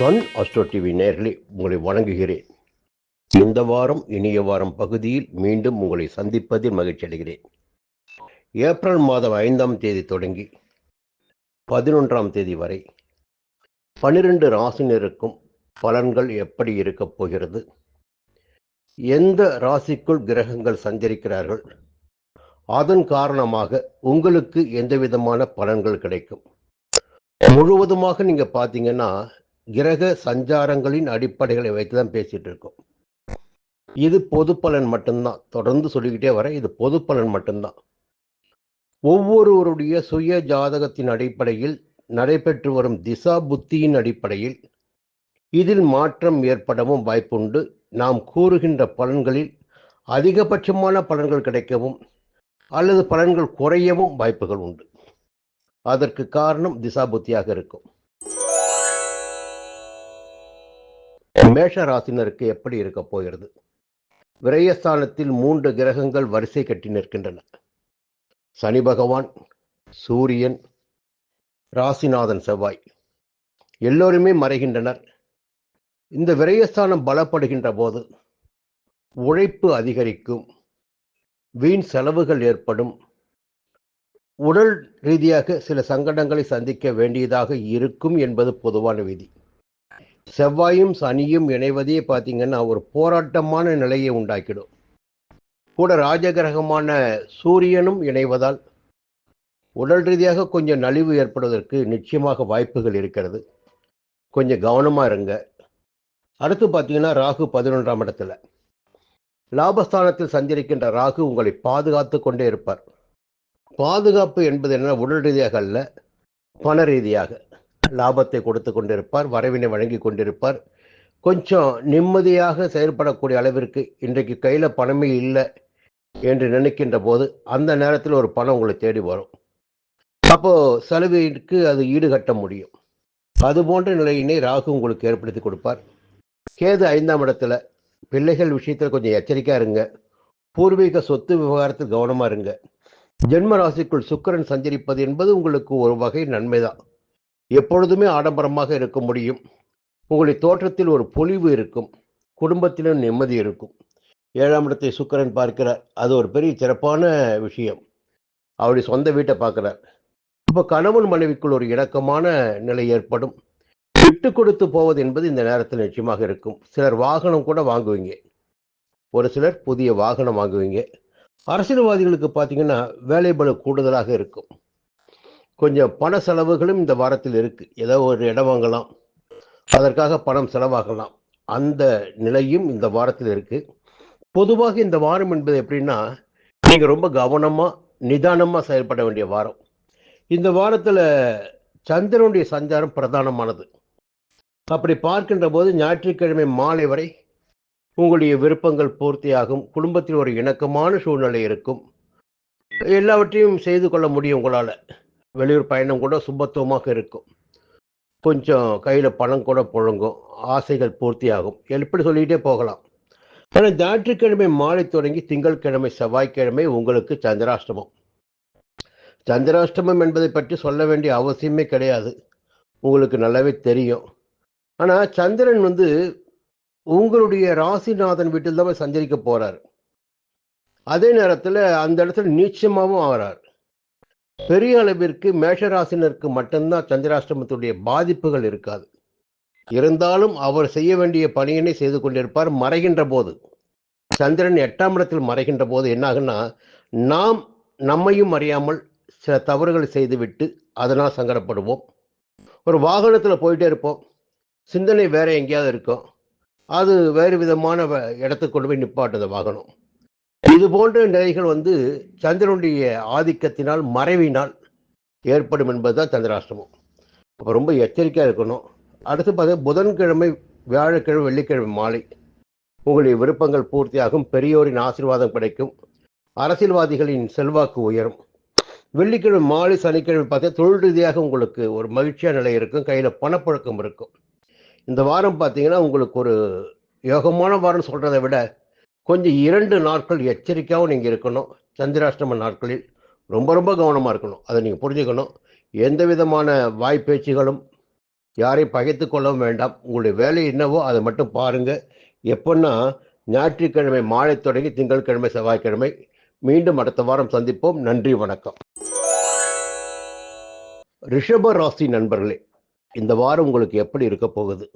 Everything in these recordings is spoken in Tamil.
சன் அஸ்ட்ரோ டிவி நேயர்களே, உங்களை வணங்குகிறேன். இந்த வாரம் இனிய வாரம் பகுதியில் மீண்டும் உங்களை சந்திப்பதில் மகிழ்ச்சி அடைகிறேன். ஏப்ரல் மாதம் 5ஆம் தேதி தொடங்கி 11ஆம் தேதி வரை 12 ராசினருக்கும் பலன்கள் எப்படி இருக்கப் போகிறது, எந்த ராசிக்குள் கிரகங்கள் சஞ்சரிக்கிறார்கள், அதன் காரணமாக உங்களுக்கு எந்த விதமான பலன்கள் கிடைக்கும், முழுவதுமாக நீங்க பார்த்தீங்கன்னா கிரக சஞ்சாரங்களின் அடிப்படைகளை வைத்துதான் பேசிட்டு இருக்கோம். இது பொது பலன் மட்டும்தான். தொடர்ந்து சொல்லிக்கிட்டே வர இது பொது பலன் மட்டும்தான். ஒவ்வொருவருடைய சுய ஜாதகத்தின் அடிப்படையில் நடைபெற்று வரும் திசா புத்தியின் அடிப்படையில் இதில் மாற்றம் ஏற்படவும் வாய்ப்புண்டு. நாம் கூறுகின்ற பலன்களில் அதிகபட்சமான பலன்கள் கிடைக்கவும் அல்லது பலன்கள் குறையவும் வாய்ப்புகள் உண்டு. அதற்கு காரணம் திசா புத்தியாக இருக்கும். மேஷ ராசினருக்கு எப்படி இருக்க போகிறது? விரயஸ்தானத்தில் 3 கிரகங்கள் வரிசை கட்டி நிற்கின்றன. சனி பகவான், சூரியன், ராசிநாதன் செவ்வாய் எல்லோருமே மறைகின்றனர். இந்த விரயஸ்தானம் பலப்படுகின்ற போது உழைப்பு அதிகரிக்கும், வீண் செலவுகள் ஏற்படும், உடல் ரீதியாக சில சங்கடங்களை சந்திக்க வேண்டியதாக இருக்கும் என்பது பொதுவான விதி. செவ்வாயும் சனியும் இணைவதே பார்த்தீங்கன்னா ஒரு போராட்டமான நிலையை உண்டாக்கிடும். கூட ராஜகிரகமான சூரியனும் இணைவதால் உடல் ரீதியாக கொஞ்சம் நலிவு ஏற்படுவதற்கு நிச்சயமாக வாய்ப்புகள் இருக்கிறது. கொஞ்சம் கவனமா இருங்க. அடுத்து பார்த்தீங்கன்னா ராகு 11ஆம் இடத்துல. லாபஸ்தானத்தில் சஞ்சரிக்கின்ற ராகு உங்களை பாதுகாத்து கொண்டே இருப்பார். பாதுகாப்பு என்பது என்ன? உடல் ரீதியாக அல்ல, பண ரீதியாக லாபத்தை கொடுத்து கொண்டிருப்பார், வரவினை வழங்கி கொண்டிருப்பார். கொஞ்சம் நிம்மதியாக செயல்படக்கூடிய அளவிற்கு இன்றைக்கு கையில் பணமே இல்லை என்று நினைக்கின்ற போது அந்த நேரத்தில் ஒரு பணம் உங்களை தேடி வரும். அப்போ செலவிற்கு அது ஈடுகட்ட முடியும். அது போன்ற நிலையினை ராகு உங்களுக்கு ஏற்படுத்தி கொடுப்பார். கேது 5ஆம் இடத்துல. பிள்ளைகள் விஷயத்தில் கொஞ்சம் எச்சரிக்கையா இருங்க. பூர்வீக சொத்து விவகாரத்தில் கவனமா இருங்க. ஜென்ம ராசிக்குள் சுக்கிரன் சஞ்சரிப்பது என்பது உங்களுக்கு ஒரு வகை நன்மைதான். எப்பொழுதுமே ஆடம்பரமாக இருக்க முடியும். உங்களுடைய தோற்றத்தில் ஒரு பொலிவு இருக்கும், குடும்பத்திலும் நிம்மதி இருக்கும். 7ஆம் இடத்தை சுக்கிரன் பார்க்கிறார். அது ஒரு பெரிய சிறப்பான விஷயம். அவருடைய சொந்த வீட்டை பார்க்கிறார். இப்போ கணவன் மனைவிக்குள் ஒரு இணக்கமான நிலை ஏற்படும். விட்டு கொடுத்து போவது என்பது இந்த நேரத்தில் நிச்சயமாக இருக்கும். சிலர் வாகனம் கூட வாங்குவீங்க. ஒரு சிலர் புதிய வாகனம் வாங்குவீங்க. அரசியல்வாதிகளுக்கு பார்த்தீங்கன்னா வேலை பளு கூடுதலாக இருக்கும். கொஞ்சம் பண செலவுகளும் இந்த வாரத்தில் இருக்கு. ஏதோ ஒரு இடம் வாங்கலாம், அதற்காக பணம் செலவாகலாம். அந்த நிலையும் இந்த வாரத்தில் இருக்கு. பொதுவாக இந்த வாரம் என்பது எப்படின்னா, நீங்க ரொம்ப கவனமா நிதானமா செயல்பட வேண்டிய வாரம். இந்த வாரத்துல சந்திரனுடைய சஞ்சாரம் பிரதானமானது. அப்படி பார்க்கின்ற போது ஞாயிற்றுக்கிழமை மாலை வரை உங்களுடைய விருப்பங்கள் பூர்த்தியாகும். குடும்பத்தில் ஒரு இணக்கமான சூழ்நிலை இருக்கும். எல்லாவற்றையும் செய்து கொள்ள முடியும் உங்களால. வெளியூர் பயணம் கூட சுபத்துவமாக இருக்கும். கொஞ்சம் கையில் பணம் கூட புழங்கும், ஆசைகள் பூர்த்தியாகும். எப்படி சொல்லிகிட்டே போகலாம். ஆனால் ஞாயிற்றுக்கிழமை மாலை தொடங்கி திங்கட்கிழமை செவ்வாய்க்கிழமை உங்களுக்கு சந்திராஷ்டமம். சந்திராஷ்டமம் என்பதை பற்றி சொல்ல வேண்டிய அவசியமே கிடையாது, உங்களுக்கு நல்லாவே தெரியும். ஆனால் சந்திரன் உங்களுடைய ராசிநாதன் வீட்டில் தான் சஞ்சரிக்க போறார். அதே நேரத்தில் அந்த இடத்துல நீச்சமாகவும் ஆகிறார். பெரிய அளவிற்கு மேஷராசினருக்கு மட்டும்தான் சந்திராஷ்டமத்துடைய பாதிப்புகள் இருக்காது. இருந்தாலும் அவர் செய்ய வேண்டிய பணியினை செய்து கொண்டிருப்பார். மறைகின்ற போது சந்திரன் 8ஆம் இடத்தில் மறைகின்ற போது என்னாகுன்னா, நாம் நம்மையும் அறியாமல் சில தவறுகளை செய்துவிட்டு அதனால் சங்கடப்படுவோம். ஒரு வாகனத்தில் போயிட்டே இருப்போம், சிந்தனை வேற எங்கேயாவது இருக்கும், அது வேறு விதமான இடத்துக்கு கொண்டு போய் நிப்பாட்டுது வாகனம். இது போன்ற நிலைகள் சந்திரனுடைய ஆதிக்கத்தினால் மறைவினால் ஏற்படும் என்பதுதான் சந்திராஷ்டமம். அப்போ ரொம்ப எச்சரிக்கையாக இருக்கணும். அடுத்து பார்த்தா புதன்கிழமை, வியாழக்கிழமை, வெள்ளிக்கிழமை மாலை உங்களுடைய விருப்பங்கள் பூர்த்தியாகும். பெரியோரின் ஆசீர்வாதம் கிடைக்கும். அரசியல்வாதிகளின் செல்வாக்கு உயரும். வெள்ளிக்கிழமை மாலை, சனிக்கிழமை பார்த்தா தொழில் ரீதியாக உங்களுக்கு ஒரு மகிழ்ச்சியான நிலை இருக்கும். கையில் பணப்புழக்கம் இருக்கும். இந்த வாரம் பார்த்தீங்கன்னா உங்களுக்கு ஒரு யோகமான வாரம் சொல்றதை விட கொஞ்சம் 2 நாட்கள் எச்சரிக்கையாகவும் நீங்கள் இருக்கணும். சந்திராஷ்டம நாட்களில் ரொம்ப ரொம்ப கவனமாக இருக்கணும். அதை நீங்கள் புரிஞ்சுக்கணும். எந்த விதமான வாய்ப்பேச்சுகளும் யாரையும் பகைத்து கொள்ளவும் வேண்டாம். உங்களுடைய வேலை என்னவோ அதை மட்டும் பாருங்க. எப்பன்னா ஞாயிற்றுக்கிழமை மாலை தொடங்கி திங்கட்கிழமை செவ்வாய்க்கிழமை. மீண்டும் அடுத்த வாரம் சந்திப்போம். நன்றி, வணக்கம். ரிஷப ராசி நண்பர்களே, இந்த வாரம் உங்களுக்கு எப்படி இருக்க போகுது?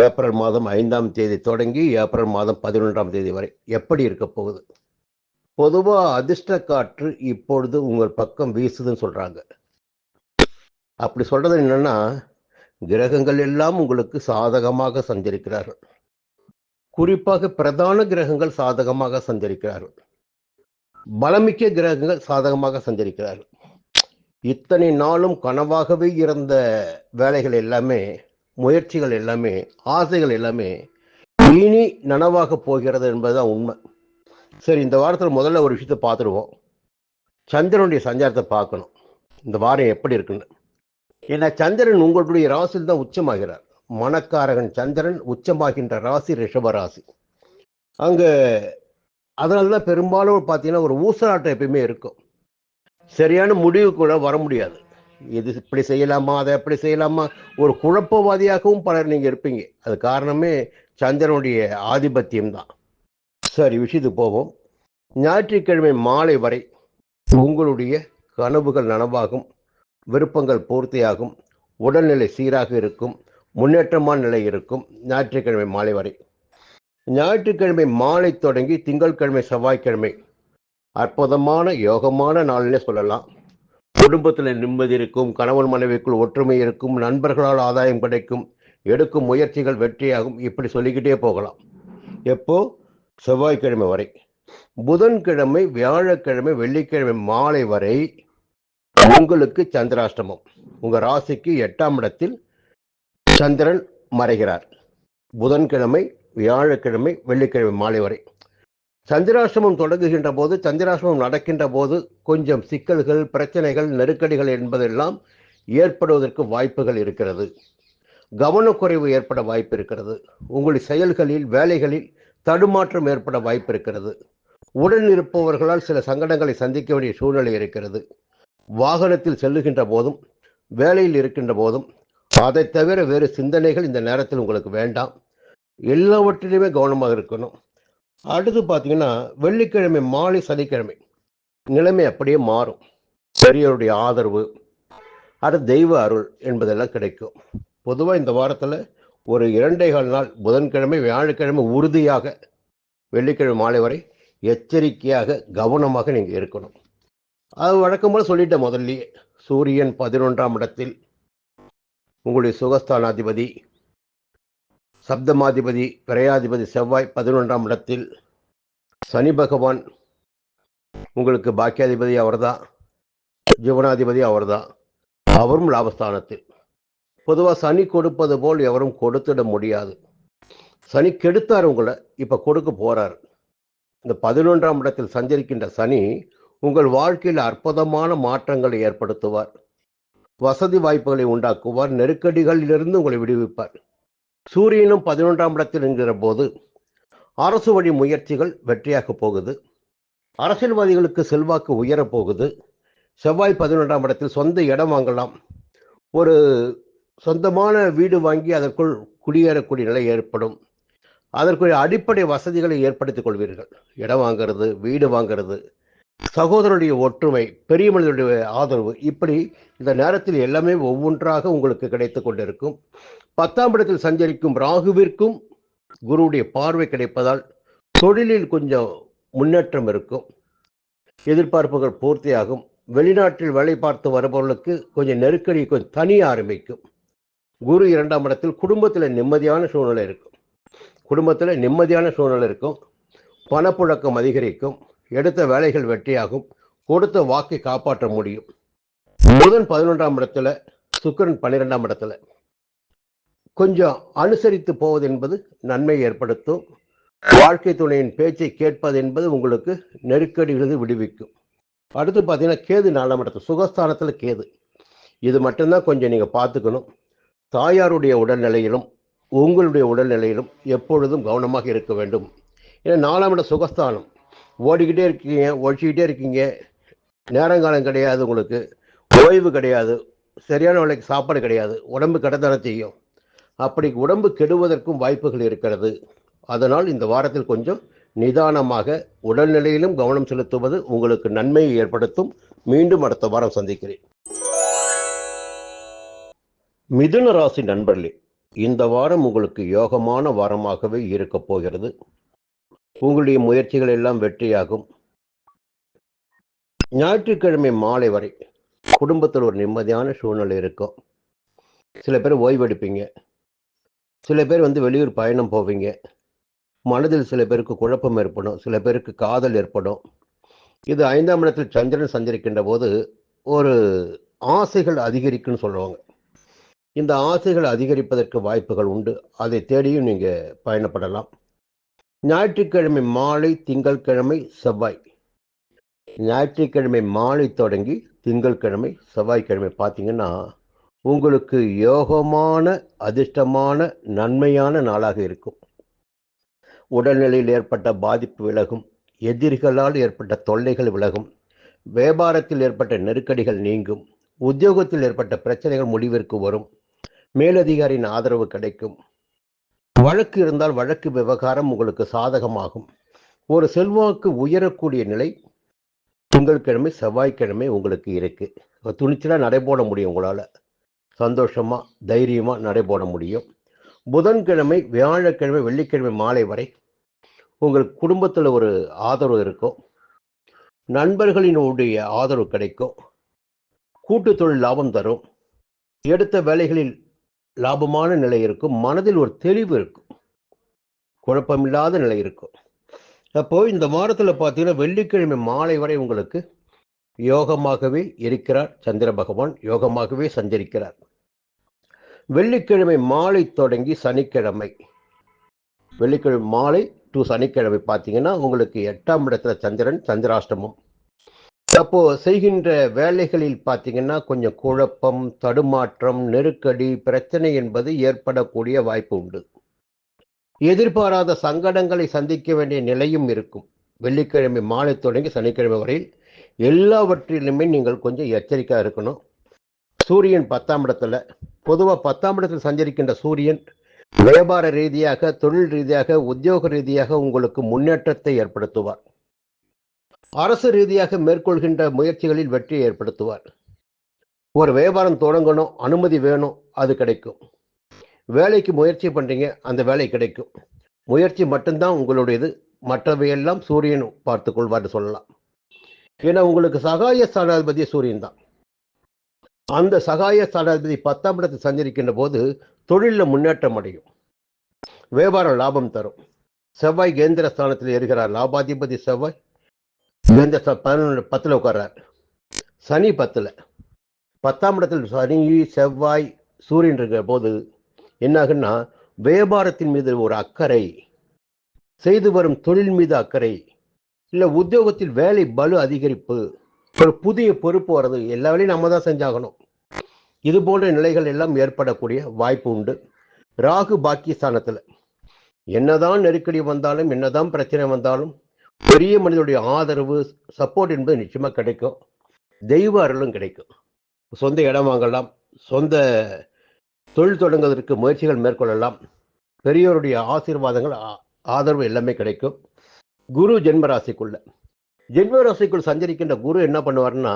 ஏப்ரல் மாதம் 5ஆம் தேதி தொடங்கி ஏப்ரல் மாதம் 11ஆம் தேதி வரை எப்படி இருக்க போகுது? பொதுவா அதிர்ஷ்ட காற்று இப்பொழுது உங்கள் பக்கம் வீசுதுன்னு சொல்றாங்க. அப்படி சொல்றது என்னன்னா, கிரகங்கள் எல்லாம் உங்களுக்கு சாதகமாக சஞ்சரிக்கிறார்கள். குறிப்பாக பிரதான கிரகங்கள் சாதகமாக சஞ்சரிக்கிறார்கள். பலமிக்க கிரகங்கள் சாதகமாக சஞ்சரிக்கிறார்கள். இத்தனை நாளும் கனவாகவே இருந்த வேலைகள் எல்லாமே, முயற்சிகள் எல்லாமே, ஆசைகள் எல்லாமே இனி நனவாக போகிறது என்பதுதான் உண்மை. சரி, இந்த வாரத்தில் முதல்ல ஒரு விஷயத்தை பார்த்துடுவோம். சந்திரனுடைய சஞ்சாரத்தை பார்க்கணும். இந்த வாரம் எப்படி இருக்குன்னு. ஏன்னா சந்திரன் உங்களுடைய ராசியில் தான் உச்சமாகிறார். மனக்காரகன் சந்திரன் உச்சமாகின்ற ராசி ரிஷப ராசி. அங்க அதனாலதான் பெரும்பாலும் பார்த்தீங்கன்னா ஒரு ஊசலாட்டம் எப்பயுமே இருக்கும். சரியான முடிவு கூட வர முடியாது. இது இப்படி செய்யலாமா, அதை எப்படி செய்யலாமா, ஒரு குழப்பவாதியாகவும் பலர் நீங்க இருப்பீங்க. அது காரணமே சந்திரனுடைய ஆதிபத்தியம் தான். சரி, விஷயத்துக்கு போவோம். ஞாயிற்றுக்கிழமை மாலை வரை உங்களுடைய கனவுகள் நனவாகும், விருப்பங்கள் பூர்த்தியாகும், உடல்நிலை சீராக இருக்கும், முன்னேற்றமான நிலை இருக்கும். ஞாயிற்றுக்கிழமை மாலை வரை. ஞாயிற்றுக்கிழமை மாலை தொடங்கி திங்கட்கிழமை செவ்வாய்க்கிழமை அற்புதமான யோகமான நாளிலே சொல்லலாம். குடும்பத்தில் நிம்மதி இருக்கும், கணவன் மனைவிக்குள் ஒற்றுமை இருக்கும், நண்பர்களால் ஆதாயம் கிடைக்கும், எடுக்கும் முயற்சிகள் வெற்றியாகும். இப்படி சொல்லிக்கிட்டே போகலாம். எப்போ? செவ்வாய்க்கிழமை வரை. புதன்கிழமை, வியாழக்கிழமை, வெள்ளிக்கிழமை மாலை வரை உங்களுக்கு சந்திராஷ்டமம். உங்க ராசிக்கு 8ஆம் இடத்தில் சந்திரன் மறைகிறார். புதன்கிழமை, வியாழக்கிழமை, வெள்ளிக்கிழமை மாலை வரை. சந்திராஷ்டமம் தொடங்குகின்ற போது, சந்திராஷ்டமம் நடக்கின்ற போது கொஞ்சம் சிக்கல்கள், பிரச்சனைகள், நெருக்கடிகள் என்பதெல்லாம் ஏற்படுவதற்கு வாய்ப்புகள் இருக்கிறது. கவனக்குறைவு ஏற்பட வாய்ப்பு இருக்கிறது. உங்களுடைய செயல்களில், வேலைகளில் தடுமாற்றம் ஏற்பட வாய்ப்பு இருக்கிறது. உடன் இருப்பவர்களால் சில சங்கடங்களை சந்திக்க வேண்டிய சூழ்நிலை இருக்கிறது. வாகனத்தில் செல்லுகின்ற போதும், வேலையில் இருக்கின்ற போதும், அதை தவிர வேறு சிந்தனைகள் இந்த நேரத்தில் உங்களுக்கு வேண்டாம். எல்லாவற்றிலுமே கவனமாக இருக்கணும். அடுத்து பார்த்தீங்கன்னா வெள்ளிக்கிழமை மாலை, சனிக்கிழமை நிலைமை அப்படியே மாறும். பெரியவருடைய ஆதரவு, அடுத்து தெய்வ அருள் என்பதெல்லாம் கிடைக்கும். பொதுவாக இந்த வாரத்தில் ஒரு 2.25 நாள், புதன்கிழமை, வியாழக்கிழமை உறுதியாக, வெள்ளிக்கிழமை மாலை வரை எச்சரிக்கையாக, கவனமாக நீங்கள் இருக்கணும். அது வழக்கம் போல சொல்லிட்டேன் முதல்லயே. சூரியன் 11ஆம் இடத்தில், உங்களுடைய சுகஸ்தானாதிபதி, சப்தமாதிபதி, விரையாதிபதி செவ்வாய் 11ஆம் இடத்தில், சனி பகவான் உங்களுக்கு பாக்கியாதிபதி அவர்தான், ஜீவனாதிபதி அவர்தான், அவரும் லாபஸ்தானத்தில். பொதுவாக சனி கொடுப்பது போல் எவரும் கொடுத்துட முடியாது. சனி கெடுத்தார் உங்களை, இப்ப கொடுக்க போறார். இந்த 11ஆம் இடத்தில் சஞ்சரிக்கின்ற சனி உங்கள் வாழ்க்கையில் அற்புதமான மாற்றங்களை ஏற்படுத்துவார். வசதி வாய்ப்புகளை உண்டாக்குவார். நெருக்கடிகளிலிருந்து உங்களை விடுவிப்பார். சூரியனும் 11ஆம் இடத்தில் என்கிற போது அரசு வழி முயற்சிகள் வெற்றியாக போகுது. அரசியல்வாதிகளுக்கு செல்வாக்கு உயரப் போகுது. செவ்வாய் 11ஆம் இடத்தில் சொந்த இடம் வாங்கலாம். ஒரு சொந்தமான வீடு வாங்கி அதற்குள் குடியேறக்கூடிய நிலை ஏற்படும். அதற்குரிய அடிப்படை வசதிகளை ஏற்படுத்திக் கொள்வீர்கள். இடம் வாங்கிறது, வீடு வாங்கிறது, சகோதரருடைய ஒற்றுமை, பெரிய மனிதனுடைய ஆதரவு, இப்படி இந்த நேரத்தில் எல்லாமே ஒவ்வொன்றாக உங்களுக்கு கிடைத்துக் கொண்டிருக்கும். 10ஆம் இடத்தில் சஞ்சரிக்கும் ராகுவிற்கும் குருவுடைய பார்வை கிடைப்பதால் தொழிலில் கொஞ்சம் முன்னேற்றம் இருக்கும். எதிர்பார்ப்புகள் பூர்த்தியாகும். வெளிநாட்டில் வேலை பார்த்து வருபவர்களுக்கு கொஞ்சம் நெருக்கடி கொஞ்சம் தனிய ஆரம்பிக்கும். குரு 2ஆம் இடத்தில் குடும்பத்தில் நிம்மதியான சூழ்நிலை இருக்கும். குடும்பத்தில் நிம்மதியான சூழ்நிலை இருக்கும். பணப்புழக்கம் அதிகரிக்கும். எடுத்த வேலைகள் வெற்றியாகும். கொடுத்த வாக்கை காப்பாற்ற முடியும். புதன் 11ஆம் இடத்துல, சுக்கிரன் 12ஆம் இடத்துல. கொஞ்சம் அனுசரித்து போவது என்பது நன்மை ஏற்படுத்தும். வாழ்க்கை துணையின் பேச்சை கேட்பது என்பது உங்களுக்கு நெருக்கடிகளை விடுவிக்கும். அடுத்து பார்த்தீங்கன்னா கேது 4ஆம் இடத்துல, சுகஸ்தானத்தில் கேது. இது மட்டும்தான் கொஞ்சம் நீங்கள் பார்த்துக்கணும். தாயாருடைய உடல்நிலையிலும் உங்களுடைய உடல்நிலையிலும் எப்பொழுதும் கவனமாக இருக்க வேண்டும். ஏன்னா 4ஆம் இடம் சுகஸ்தானம். ஓடிக்கிட்டே இருக்கீங்க, ஒழிச்சிக்கிட்டே இருக்கீங்க. நேரங்காலம் கிடையாது, உங்களுக்கு ஓய்வு கிடையாது. சரியான வேலைக்கு சாப்பாடு கிடையாது, உடம்பு கெடத்தானே செய்யும். அப்படி உடம்பு கெடுவதற்கும் வாய்ப்புகள் இருக்கிறது. அதனால் இந்த வாரத்தில் கொஞ்சம் நிதானமாக உடல்நிலையிலும் கவனம் செலுத்துவது உங்களுக்கு நன்மையை ஏற்படுத்தும். மீண்டும் அடுத்த வாரம் சந்திக்கிறேன். மிதுன ராசி நண்பர்களே, இந்த வாரம் உங்களுக்கு யோகமான வாரமாகவே இருக்க போகிறது. உங்களுடைய முயற்சிகள் எல்லாம் வெற்றியாகும். ஞாயிற்றுக்கிழமை மாலை வரை குடும்பத்தில் ஒரு நிம்மதியான சூழ்நிலை இருக்கும். சில பேர் ஓய்வெடுப்பீங்க, சில பேர் வெளியூர் பயணம் போவீங்க. மனதில் சில பேருக்கு குழப்பம் ஏற்படும், சில பேருக்கு காதல் ஏற்படும். இது 5ஆம் இடத்தில் சந்திரன் சஞ்சரிக்கின்ற போது ஒரு ஆசைகள் அதிகரிக்குன்னு சொல்லுவாங்க. இந்த ஆசைகள் அதிகரிப்பதற்கு வாய்ப்புகள் உண்டு. அதை தேடியும் நீங்க பயணப்படலாம். ஞாயிற்றுக்கிழமை மாலை, திங்கட்கிழமை, செவ்வாய், ஞாயிற்றுக்கிழமை மாலை தொடங்கி திங்கட்கிழமை, செவ்வாய்க்கிழமை பார்த்தீங்கன்னா உங்களுக்கு யோகமான, அதிர்ஷ்டமான, நன்மையான நாளாக இருக்கும். உடல்நிலையில் ஏற்பட்ட பாதிப்பு விலகும், எதிரிகளால் ஏற்பட்ட தொல்லைகள் விலகும், வியாபாரத்தில் ஏற்பட்ட நெருக்கடிகள் நீங்கும், உத்தியோகத்தில் ஏற்பட்ட பிரச்சனைகள் முடிவிற்கு வரும், மேலதிகாரியின் ஆதரவு கிடைக்கும். வழக்கு இருந்தால் வழக்கு விவகாரம் உங்களுக்கு சாதகமாகும். ஒரு செல்வாக்கு உயரக்கூடிய நிலை திங்கட்கிழமை, செவ்வாய்க்கிழமை உங்களுக்கு இருக்கு. துணிச்சலா நடைபோட முடியும். உங்களால சந்தோஷமா, தைரியமா நடைபோட முடியும். புதன்கிழமை, வியாழக்கிழமை, வெள்ளிக்கிழமை மாலை வரை உங்களுக்கு குடும்பத்தில் ஒரு ஆதரவு இருக்கும். நண்பர்களினுடைய ஆதரவு கிடைக்கும். கூட்டு தொழில் லாபம் தரும். எடுத்த வேலைகளில் லாபமான நிலை இருக்கும். மனதில் ஒரு தெளிவு இருக்கும், குழப்பமில்லாத நிலை இருக்கும். அப்போ இந்த வாரத்தில் பார்த்தீங்கன்னா வெள்ளிக்கிழமை மாலை வரை உங்களுக்கு யோகமாகவே இருக்கிறார். சந்திர பகவான் யோகமாகவே சஞ்சரிக்கிறார். வெள்ளிக்கிழமை மாலை தொடங்கி சனிக்கிழமை, வெள்ளிக்கிழமை மாலை டு சனிக்கிழமை பார்த்தீங்கன்னா உங்களுக்கு 8ஆம் இடத்துல சந்திரன், சந்திராஷ்டமம். அப்போ செய்கின்ற வேலைகளில் பார்த்தீங்கன்னா கொஞ்சம் குழப்பம், தடுமாற்றம், நெருக்கடி, பிரச்சனை என்பது ஏற்படக்கூடிய வாய்ப்பு உண்டு. எதிர்பாராத சங்கடங்களை சந்திக்க வேண்டிய நிலையும் இருக்கும். வெள்ளிக்கிழமை மாலை தொடங்கி சனிக்கிழமை வரையில் எல்லாவற்றிலுமே நீங்கள் கொஞ்சம் எச்சரிக்கையாக இருக்கணும். சூரியன் 10ஆம் இடத்துல, பொதுவாக 10ஆம் இடத்தில் சஞ்சரிக்கின்ற சூரியன் வியாபார ரீதியாக, தொழில் ரீதியாக, உத்தியோக ரீதியாக உங்களுக்கு முன்னேற்றத்தை ஏற்படுத்துவார். அரசு ரீதியாக மேற்கொள்கின்ற முயற்சிகளில் வெற்றியை ஏற்படுத்துவார். ஒரு வியாபாரம் தொடங்கணும், அனுமதி வேணும், அது கிடைக்கும். வேலைக்கு முயற்சி பண்றீங்க, அந்த வேலை கிடைக்கும். முயற்சி மட்டும்தான் உங்களுடையது, மற்றவையெல்லாம் சூரியன் பார்த்துக் கொள்வார்னு சொல்லலாம். ஏன்னா உங்களுக்கு சகாய ஸ்தானாதிபதி சூரியன் தான். அந்த சகாய ஸ்தானாதிபதி 10ஆம் இடத்தில் சஞ்சரிக்கின்ற போது தொழிலில் முன்னேற்றம் அடையும், வியாபாரம் லாபம் தரும். செவ்வாய் கேந்திர ஸ்தானத்தில் இருக்கிறார். லாபாதிபதி செவ்வாய் 10ல் உட்கார்றார். சனி 10ல். 10ஆம் இடத்தில் சனி, செவ்வாய், சூரியன் இருக்கிற போது என்னாகுன்னா வியாபாரத்தின் மீது ஒரு அக்கறை, செய்து வரும் தொழில் மீது அக்கறை, இல்லை உத்தியோகத்தில் வேலை பலு அதிகரிப்பு, ஒரு புதிய பொறுப்பு வர்றது, எல்லா வேலையும் நம்ம தான் செஞ்சாகணும். இது போன்ற நிலைகள் எல்லாம் ஏற்படக்கூடிய வாய்ப்பு உண்டு. ராகு பாக்கியஸ்தானத்தில் என்னதான் நெருக்கடி வந்தாலும், என்னதான் பிரச்சனை வந்தாலும் பெரிய மனிதனுடைய ஆதரவு, சப்போர்ட் என்பது நிச்சயமா கிடைக்கும். தெய்வ அருளும் கிடைக்கும். சொந்த இடம் வாங்கலாம், சொந்த தொழில் தொடங்குவதற்கு முயற்சிகள் மேற்கொள்ளலாம். பெரியோருடைய ஆசீர்வாதங்கள், ஆதரவு எல்லாமே கிடைக்கும். குரு ஜென்மராசிக்குள் சஞ்சரிக்கின்ற குரு என்ன பண்ணுவார்னா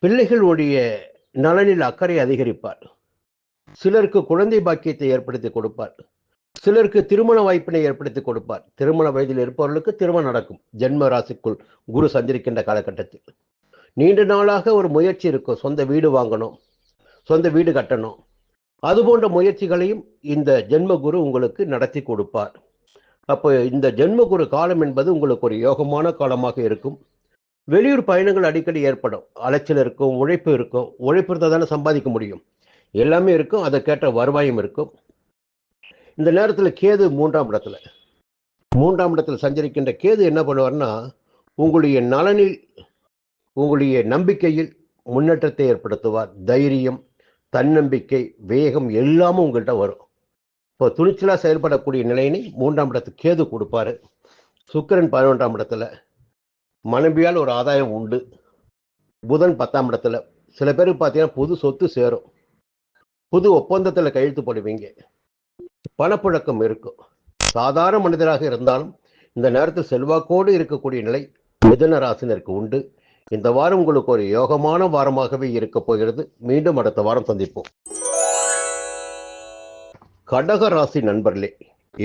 பிள்ளைகளுடைய நலனில் அக்கறை அதிகரிப்பார். சிலருக்கு குழந்தை பாக்கியத்தை ஏற்படுத்தி கொடுப்பார். சிலருக்கு திருமண வாய்ப்பினை ஏற்படுத்தி கொடுப்பார். திருமண வயதில் இருப்பவர்களுக்கு திருமணம் நடக்கும். ஜென்ம ராசிக்குள் குரு சஞ்சரிக்கின்ற காலகட்டத்தில் நீண்ட நாளாக ஒரு முயற்சி இருக்கும், சொந்த வீடு வாங்கணும், சொந்த வீடு கட்டணும். அதுபோன்ற முயற்சிகளையும் இந்த ஜென்ம குரு உங்களுக்கு நடத்தி கொடுப்பார். அப்போ இந்த ஜென்ம குரு காலம் என்பது உங்களுக்கு ஒரு யோகமான காலமாக இருக்கும். வெளியூர் பயணங்கள் அடிக்கடி ஏற்படும். அலைச்சல் இருக்கும், உழைப்பு இருக்கும். உழைப்பு இருந்தால் தானே சம்பாதிக்க முடியும். எல்லாமே இருக்கும், அதற்கேற்ற வருவாயும் இருக்கும். இந்த நேரத்தில் கேது 3ஆம் இடத்துல சஞ்சரிக்கின்ற கேது என்ன பண்ணுவார்னா உங்களுடைய நலனில், உங்களுடைய நம்பிக்கையில் முன்னேற்றத்தை ஏற்படுத்துவார். தைரியம், தன்னம்பிக்கை, வேகம் எல்லாமும் உங்கள்கிட்ட வரும். இப்போ துணிச்சலாக செயல்படக்கூடிய நிலையினை 3ஆம் இடத்துக்கு கேது கொடுப்பாரு. சுக்கிரன் 11ஆம் இடத்துல, மனைவியால் ஒரு ஆதாயம் உண்டு. புதன் 10ஆம் இடத்துல, சில பேருக்கு பார்த்தீங்கன்னா புது சொத்து சேரும், புது ஒப்பந்தத்தில் கையெழுத்து போடுவீங்க, பணப்புழக்கம் இருக்கும். சாதாரண மனிதராக இருந்தாலும் இந்த நேரத்தில் செல்வாக்கோடு இருக்கக்கூடிய நிலை மிதுன ராசினருக்கு உண்டு. இந்த வாரம் உங்களுக்கு ஒரு யோகமான வாரமாகவே இருக்க போகிறது. மீண்டும் அடுத்த வாரம் சந்திப்போம். கடக ராசி நண்பர்களே,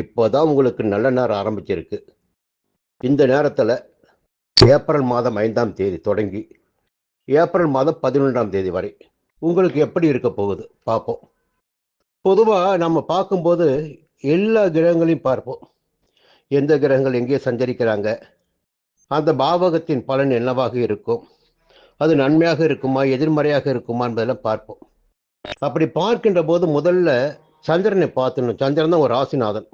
இப்போதான் உங்களுக்கு நல்ல நேரம் ஆரம்பிச்சிருக்கு. இந்த நேரத்தில் ஏப்ரல் மாதம் 5ஆம் தேதி தொடங்கி ஏப்ரல் மாதம் 11ஆம் தேதி வரை உங்களுக்கு எப்படி இருக்க போகுது பார்ப்போம். பொதுவாக நம்ம பார்க்கும்போது எல்லா கிரகங்களையும் பார்ப்போம். எந்த கிரகங்கள் எங்கே சஞ்சரிக்கிறாங்க, அந்த பாவகத்தின் பலன் என்னவாக இருக்கும், அது நன்மையாக இருக்குமா எதிர்மறையாக இருக்குமா என்பதெல்லாம் பார்ப்போம். அப்படி பார்க்கின்ற போது முதல்ல சந்திரனை பார்த்துணும். சந்திரன் தான் ஒரு ராசிநாதன்.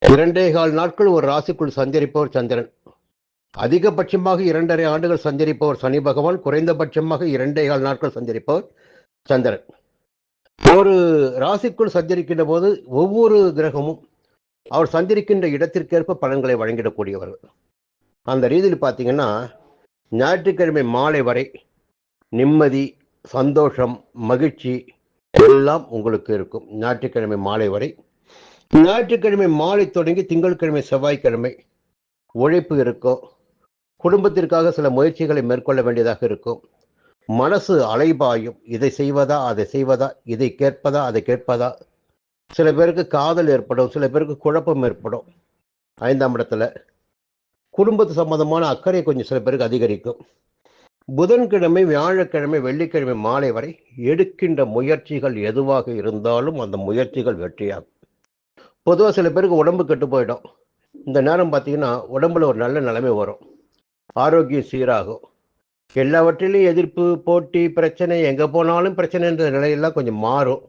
2.25 நாட்கள் ஒரு ராசிக்குள் சஞ்சரிப்பவர் சந்திரன். அதிகபட்சமாக 2.5 ஆண்டுகள் சஞ்சரிப்பவர் சனி பகவான். குறைந்தபட்சமாக 2.25 நாட்கள் சஞ்சரிப்பவர் சந்திரன். ஒரு ராசிக்குள் சஞ்சரிக்கின்ற போது ஒவ்வொரு கிரகமும் அவர் சஞ்சரிக்கின்ற இடத்திற்கேற்ப பலன்களை வழங்கிடக்கூடியவர்கள். அந்த ரீதியில் பார்த்தீங்கன்னா ஞாயிற்றுக்கிழமை மாலை வரை நிம்மதி, சந்தோஷம், மகிழ்ச்சி எல்லாம் உங்களுக்கு இருக்கும். ஞாயிற்றுக்கிழமை மாலை வரை. ஞாயிற்றுக்கிழமை மாலை தொடங்கி திங்கட்கிழமை செவ்வாய்க்கிழமை உழைப்பு இருக்கும். குடும்பத்திற்காக சில முயற்சிகளை மேற்கொள்ள வேண்டியதாக இருக்கும். மனசு அலைபாயும். இதை செய்வதா அதை செய்வதா, இதை கேட்பதா அதை கேட்பதா. சில பேருக்கு காதல் ஏற்படும், சில பேருக்கு குழப்பம் ஏற்படும். 5ஆம் இடத்துல குடும்பத்து சம்பந்தமான அக்கறை கொஞ்சம் சில பேருக்கு அதிகரிக்கும். புதன்கிழமை, வியாழக்கிழமை, வெள்ளிக்கிழமை மாலை வரை எடுக்கின்ற முயற்சிகள் எதுவாக இருந்தாலும் அந்த முயற்சிகள் வெற்றியாகும். பொதுவாக சில பேருக்கு உடம்பு கெட்டு போயிடும். இந்த நேரம் பார்த்தீங்கன்னா உடம்புல ஒரு நல்ல நிலைமை வரும், ஆரோக்கியம் சீராகும். எல்லாவற்றிலையும் எதிர்ப்பு, போட்டி, பிரச்சனை, எங்கே போனாலும் பிரச்சனைன்ற நிலையெல்லாம் கொஞ்சம் மாறும்.